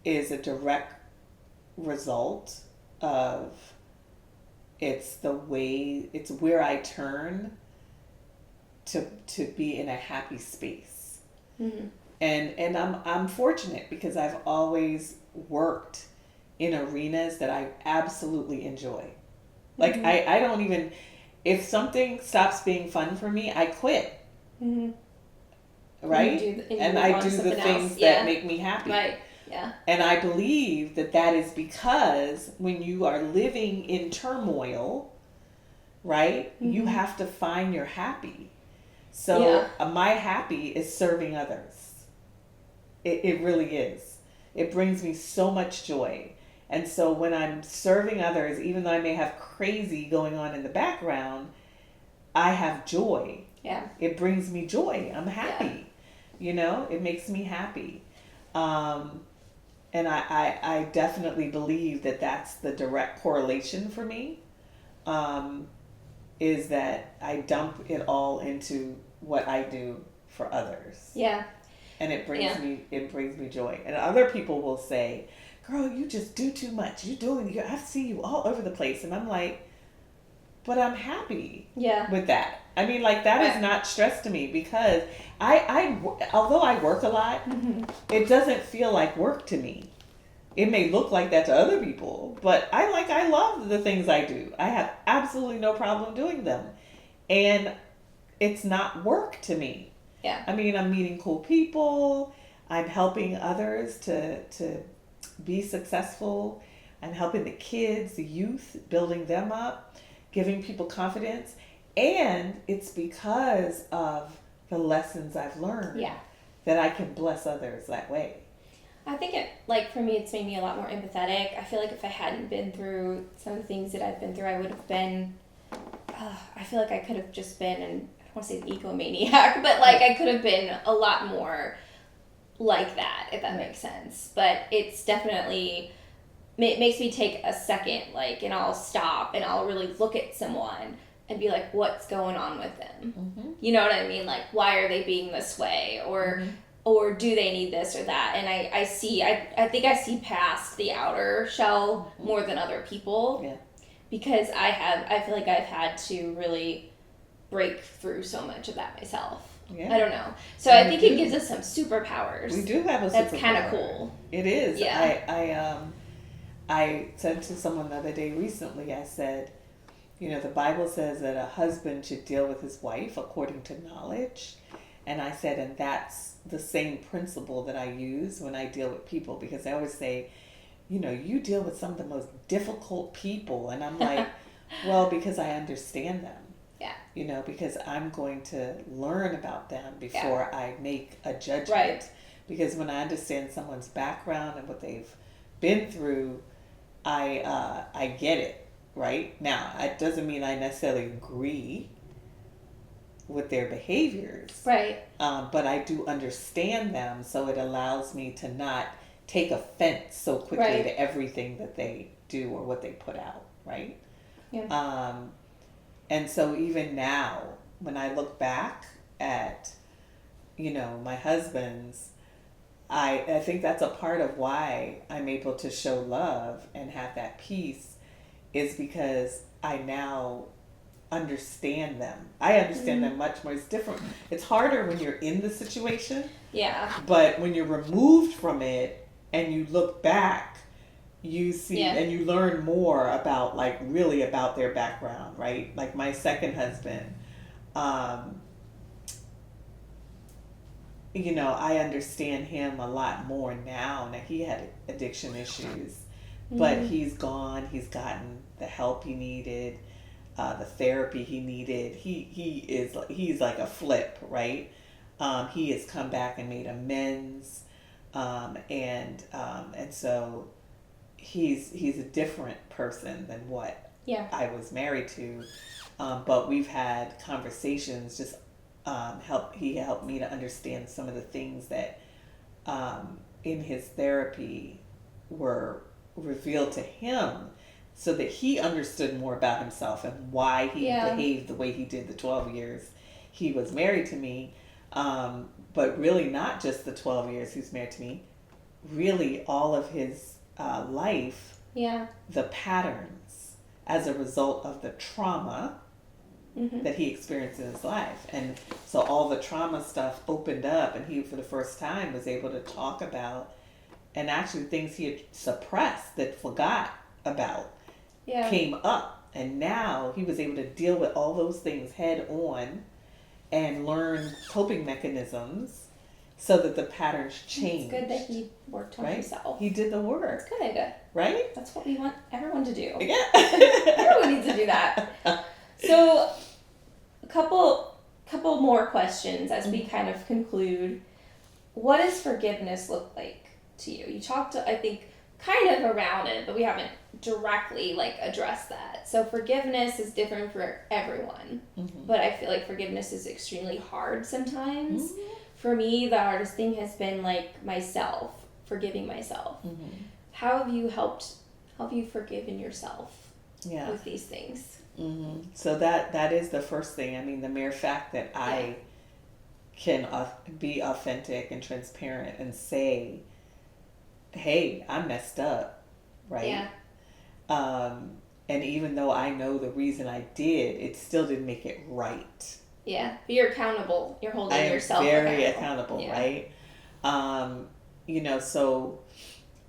is a direct result of it's where I turn to be in a happy space. And I'm fortunate because I've always worked in arenas that I absolutely enjoy. Like I don't even, if something stops being fun for me, I quit. Right? And I do the things that make me happy.
Right. Yeah.
And I believe that is because when you are living in turmoil, right, you have to find your happy. So my happy is serving others. It really is. It brings me so much joy. And so when I'm serving others, even though I may have crazy going on in the background, I have joy.
Yeah.
It brings me joy. I'm happy. It makes me happy. And I definitely believe that that's the direct correlation for me, is that I dump it all into what I do for others.
Yeah.
And it brings me joy. And other people will say, girl, you just do too much. I see you all over the place. And I'm like, but I'm happy with that. I mean, like, that is not stress to me because although I work a lot, it doesn't feel like work to me. It may look like that to other people, but I love the things I do. I have absolutely no problem doing them. And it's not work to me.
Yeah.
I mean, I'm meeting cool people. I'm helping others to be successful. I'm helping the kids, the youth, building them up, giving people confidence. And it's because of the lessons I've learned that I can bless others that way.
I think for me, it's made me a lot more empathetic. I feel like if I hadn't been through some of the things that I've been through, I would have been, I feel like I could have just been, and I don't want to say an egomaniac, but I could have been a lot more like that, if that makes sense. But it's definitely, it makes me take a second, and I'll stop and I'll really look at someone and be like, what's going on with them? You know what I mean? Why are they being this way? Or do they need this or that? And I think I see past the outer shell more than other people. Yeah. Because I feel like I've had to really break through so much of that myself.
Yeah.
I don't know. So I think it gives us some superpowers.
We do have a superpower.
That's kind of cool.
It is.
Yeah.
I said to someone the other day recently, I said, the Bible says that a husband should deal with his wife according to knowledge. And I said, and that's the same principle that I use when I deal with people, because I always say, you deal with some of the most difficult people. And I'm like, well, because I understand them.
Yeah.
Because I'm going to learn about them before I make a judgment.
Right.
Because when I understand someone's background and what they've been through, I get it, right? Now, it doesn't mean I necessarily agree with their behaviors.
Right.
But I do understand them, so it allows me to not take offense so quickly to everything that they do or what they put out, right?
Yeah.
And so even now, when I look back at, my husband's, I think that's a part of why I'm able to show love and have that peace, is because I now understand them. I understand them much more. It's different. It's harder when you're in the situation.
Yeah.
But when you're removed from it and you look back, you see and you learn more about, really about their background, right? Like my second husband, I understand him a lot more now. Now, he had addiction issues, but he's gone. He's gotten the help he needed, the therapy he needed. He's like a flip, right? He has come back and made amends, and so he's a different person than what I was married to. But we've had conversations just. He helped me to understand some of the things that in his therapy were revealed to him, so that he understood more about himself and why he behaved the way he did the 12 years he was married to me. But really not just the 12 years he was married to me, really all of his life, the patterns as a result of the trauma that he experienced in his life. And so all the trauma stuff opened up, and he, for the first time, was able to talk about, and actually things he had suppressed, that forgot about, came up. And now he was able to deal with all those things head on and learn coping mechanisms so that the patterns changed.
It's good that he worked on himself.
He did the work.
That's good.
Right?
That's what we want everyone to do.
Yeah.
Everyone needs to do that. So, a couple more questions as we kind of conclude. What does forgiveness look like to you? You talked, I think, kind of around it, but we haven't directly addressed that. So forgiveness is different for everyone, but I feel like forgiveness is extremely hard sometimes. For me, the hardest thing has been forgiving myself. How have you forgiven yourself with these things?
So that is the first thing. I mean, the mere fact that I can be authentic and transparent and say, hey, I messed up, right? And even though I know the reason I did, it still didn't make it right.
Yeah, but you're accountable. You're holding yourself accountable.
Very accountable, right? So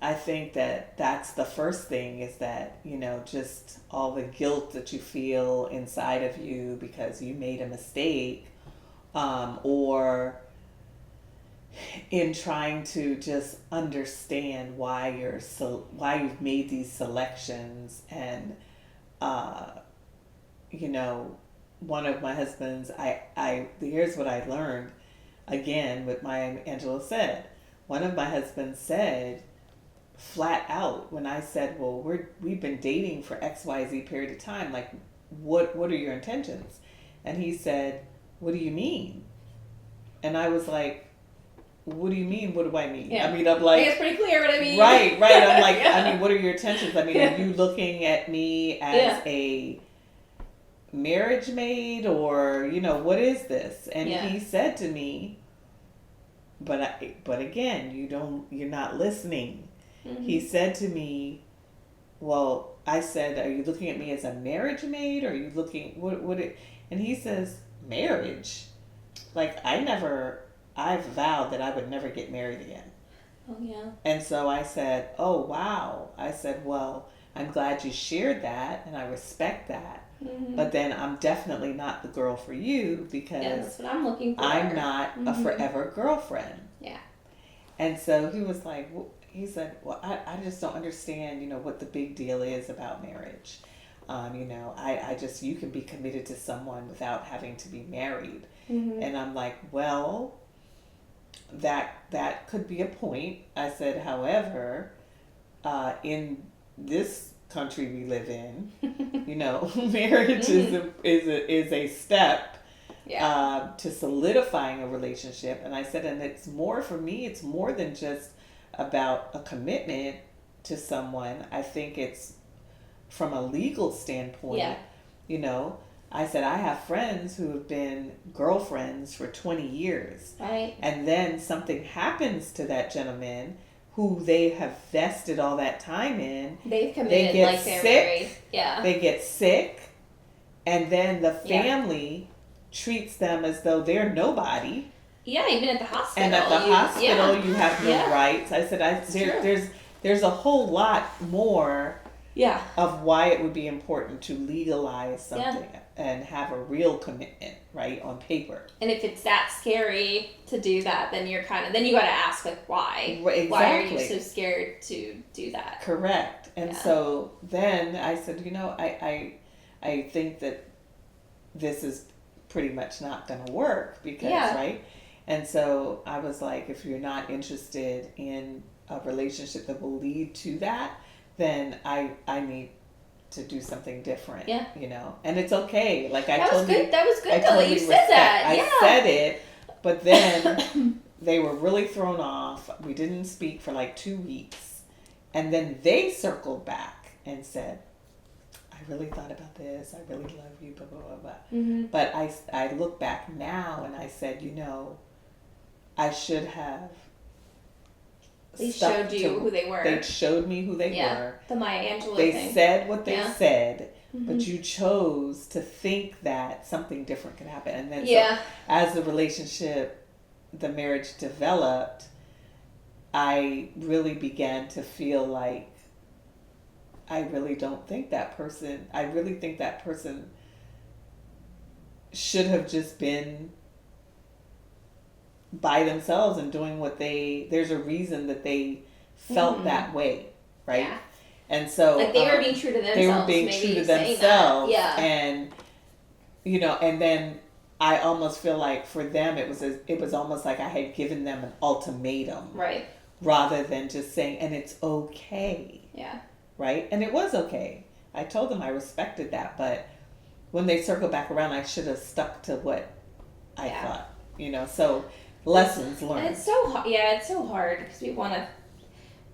I think that that's the first thing, is that, just all the guilt that you feel inside of you because you made a mistake, or in trying to just understand why you've made these selections. And, one of my husbands, here's what I learned, again, with Maya Angelou said. One of my husbands said, flat out, when I said, well, we've been dating for XYZ period of time, what are your intentions? And he said, what do you mean? And I was like, what do you mean? What do I mean?
Yeah.
I mean, I'm like,
I think it's pretty clear what I mean.
Right. I'm like, I mean, what are your intentions? I mean, are you looking at me as a marriage mate, or, what is this? And he said to me, but again, you're not listening. He said to me, well, I said, are you looking at me as a marriage mate, or are you looking, and he says, marriage? like, I've vowed that I would never get married again.
Oh, yeah.
And so I said, oh, wow. I said, well, I'm glad you shared that, and I respect that.
Mm-hmm.
But then I'm definitely not the girl for you, because
that's what I'm looking for.
I'm not a forever girlfriend.
Yeah.
And so he was like, he said, well, I just don't understand, what the big deal is about marriage. I just, you can be committed to someone without having to be married.
Mm-hmm.
And I'm like, well, that could be a point. I said, however, in this country we live in, marriage is a step to solidifying a relationship. And I said, and it's more, for me, it's more than just about a commitment to someone. I think it's from a legal standpoint. I said, I have friends who have been girlfriends for 20 years.
Right.
And then something happens to that gentleman who they have vested all that time in.
They've committed like they're married. Yeah.
They get sick, and then the family treats them as though they're nobody.
Yeah, even at the hospital.
And at the hospital, you have no rights. I said, there's a whole lot more of why it would be important to legalize something and have a real commitment, right, on paper.
And if it's that scary to do that, then you got to ask, like, why?
Exactly.
Why are you so scared to do that?
Correct. And so then I said, I think that this is pretty much not going to work because, right? And so I was like, if you're not interested in a relationship that will lead to that, then I need to do something different.
Yeah.
And it's okay. Like I
that
told
was
you,
good. That was good
I
though.
totally
You said that.
I said it, but then they were really thrown off. We didn't speak for like 2 weeks, and then they circled back and said, I really thought about this. I really love you, blah, blah, blah, blah.
Mm-hmm.
But I look back now and I said, I should have.
They showed you who they were.
They showed me who they were.
The Maya Angelou
thing.
They
said what they said,
mm-hmm.
but you chose to think that something different could happen. And then so as the relationship, the marriage developed, I really began to feel like I really think that person should have just been by themselves and doing there's a reason that they felt
mm-hmm.
that way, right?
Yeah.
And so
like they were being true to themselves.
They were being true to themselves.
Yeah.
And and then I almost feel like for them it was almost like I had given them an ultimatum.
Right.
Rather than just saying, and it's okay.
Yeah.
Right? And it was okay. I told them I respected that, but when they circled back around, I should have stuck to what I thought. So lessons learned.
And it's so hard. Yeah, it's so hard because we want to.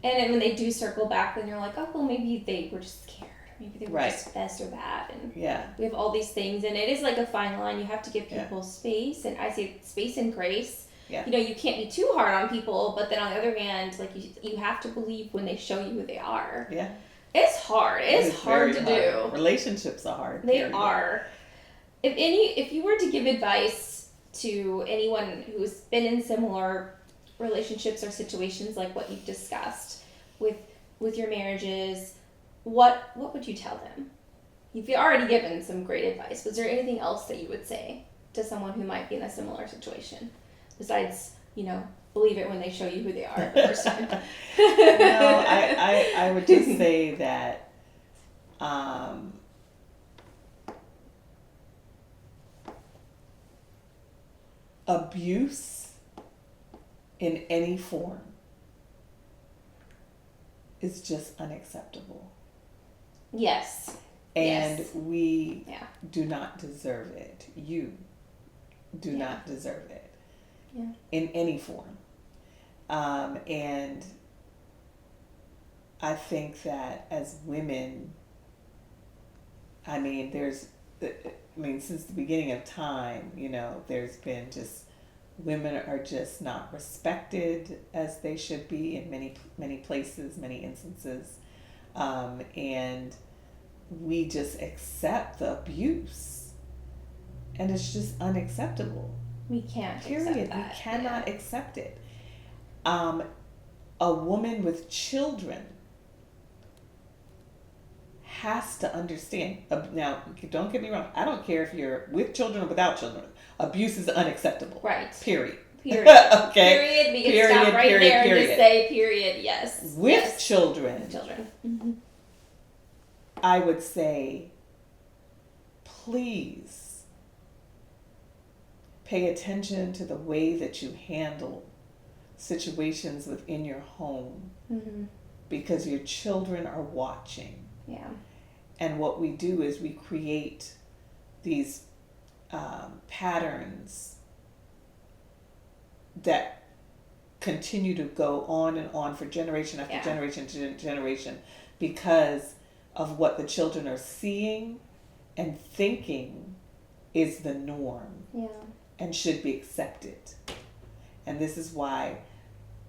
And then when they do circle back, then you're like, oh, well, maybe they were just scared. Or maybe they were just this or that. And we have all these things. And it is like a fine line. You have to give people space. And I say space and grace.
Yeah.
You can't be too hard on people. But then on the other hand, like you have to believe when they show you who they are.
Yeah.
It's hard. It's hard to do.
Relationships are hard.
They are. If you were to give advice to anyone who's been in similar relationships or situations like what you've discussed with your marriages, what would you tell them? You've already given some great advice. Was there anything else that you would say to someone who might be in a similar situation besides, believe it when they show you who they are the first time?
No, I would just say that abuse in any form is just unacceptable.
Yes.
And we do not deserve it. You do not deserve it in any form. And I think that as women, since the beginning of time, there's been just, women are just not respected as they should be in many, many places, many instances. And we just accept the abuse. And it's just unacceptable.
We can't
Period.
accept that.
We cannot accept it. A woman with children has to understand. Now, don't get me wrong. I don't care if you're with children or without children. Abuse is unacceptable.
Right.
Period.
Period.
Okay.
Period. We can stop right there and just say period. Yes.
With children.
With children. Mm-hmm.
I would say, please pay attention to the way that you handle situations within your home,
mm-hmm.
because your children are watching.
Yeah.
And what we do is we create these patterns that continue to go on and on for generation after generation to generation, because of what the children are seeing and thinking is the norm and should be accepted. And this is why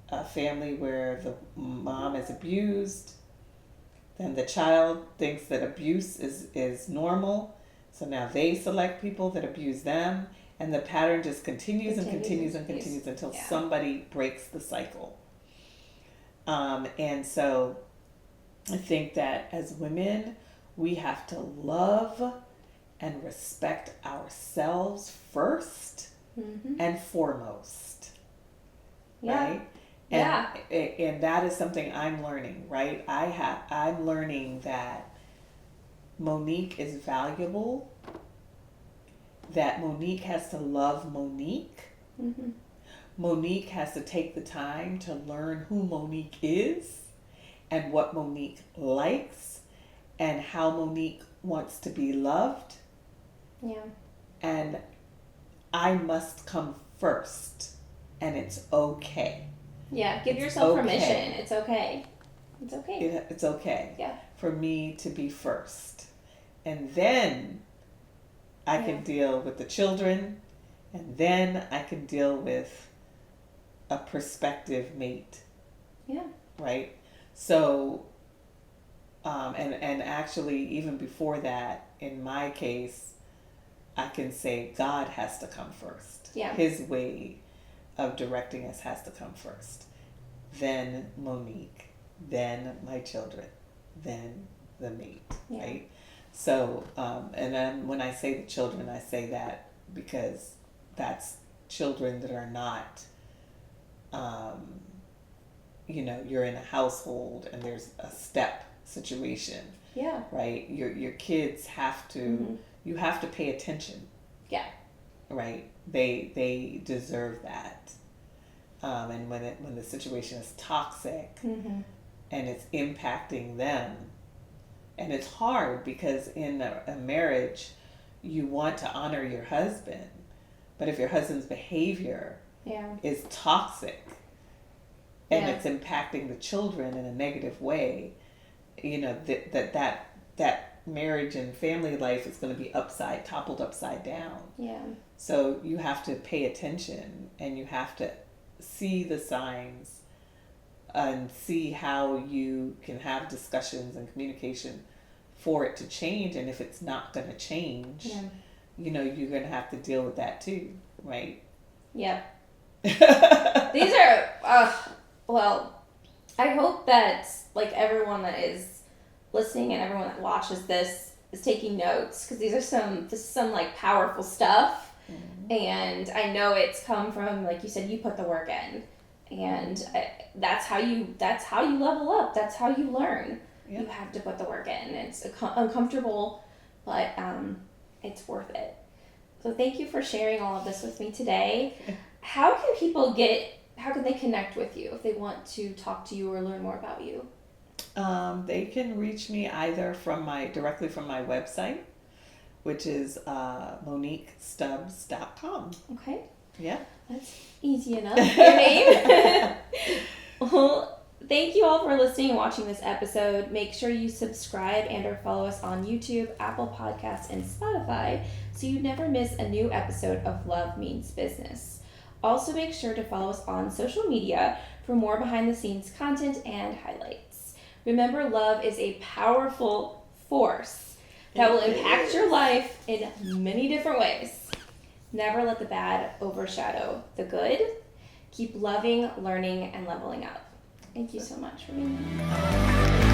a family where the mom is abused, then the child thinks that abuse is normal, so now they select people that abuse them, and the pattern just continues and continues and continues until somebody breaks the cycle. And so I think that as women, we have to love and respect ourselves first and foremost. Right? And that is something I'm learning, right? I'm learning that Monique is valuable, that Monique has to love Monique. Monique has to take the time to learn who Monique is and what Monique likes and how Monique wants to be loved. And I must come first, and it's okay.
Give yourself permission. It's okay. It's okay.
It's okay for me to be first. And then I can deal with the children, and then I can deal with a prospective mate. Right? So, and actually even before that, in my case, I can say God has to come first. His way of directing us has to come first. Then Monique, then my children, then the mate, right? So, and then when I say the children, I say that because that's children that are not, you're in a household and there's a step situation, right? Your kids have to, you have to pay attention, right? They deserve that. And when the situation is toxic and it's impacting them, and it's hard because in a marriage, you want to honor your husband, but if your husband's behavior is toxic and it's impacting the children in a negative way, that marriage and family life is going to be toppled upside down. So you have to pay attention, and you have to see the signs and see how you can have discussions and communication for it to change. And if it's not going to change, you're going to have to deal with that too, right?
These are, well, I hope that everyone that is listening and everyone that watches this is taking notes, because this is some powerful stuff. And I know it's come from, like you said, you put the work in, and that's how you level up. That's how you learn. You have to put the work in. It's uncomfortable, but it's worth it. So thank you for sharing all of this with me today. How can they connect with you if they want to talk to you or learn more about you?
They can reach me either directly from my website, which is MoniqueStubbs.com.
Okay.
Yeah.
That's easy enough. Your name. Well, thank you all for listening and watching this episode. Make sure you subscribe and or follow us on YouTube, Apple Podcasts, and Spotify so you never miss a new episode of Love Means Business. Also, make sure to follow us on social media for more behind-the-scenes content and highlights. Remember, love is a powerful force that will impact your life in many different ways. Never let the bad overshadow the good. Keep loving, learning, and leveling up. Thank you so much for being here.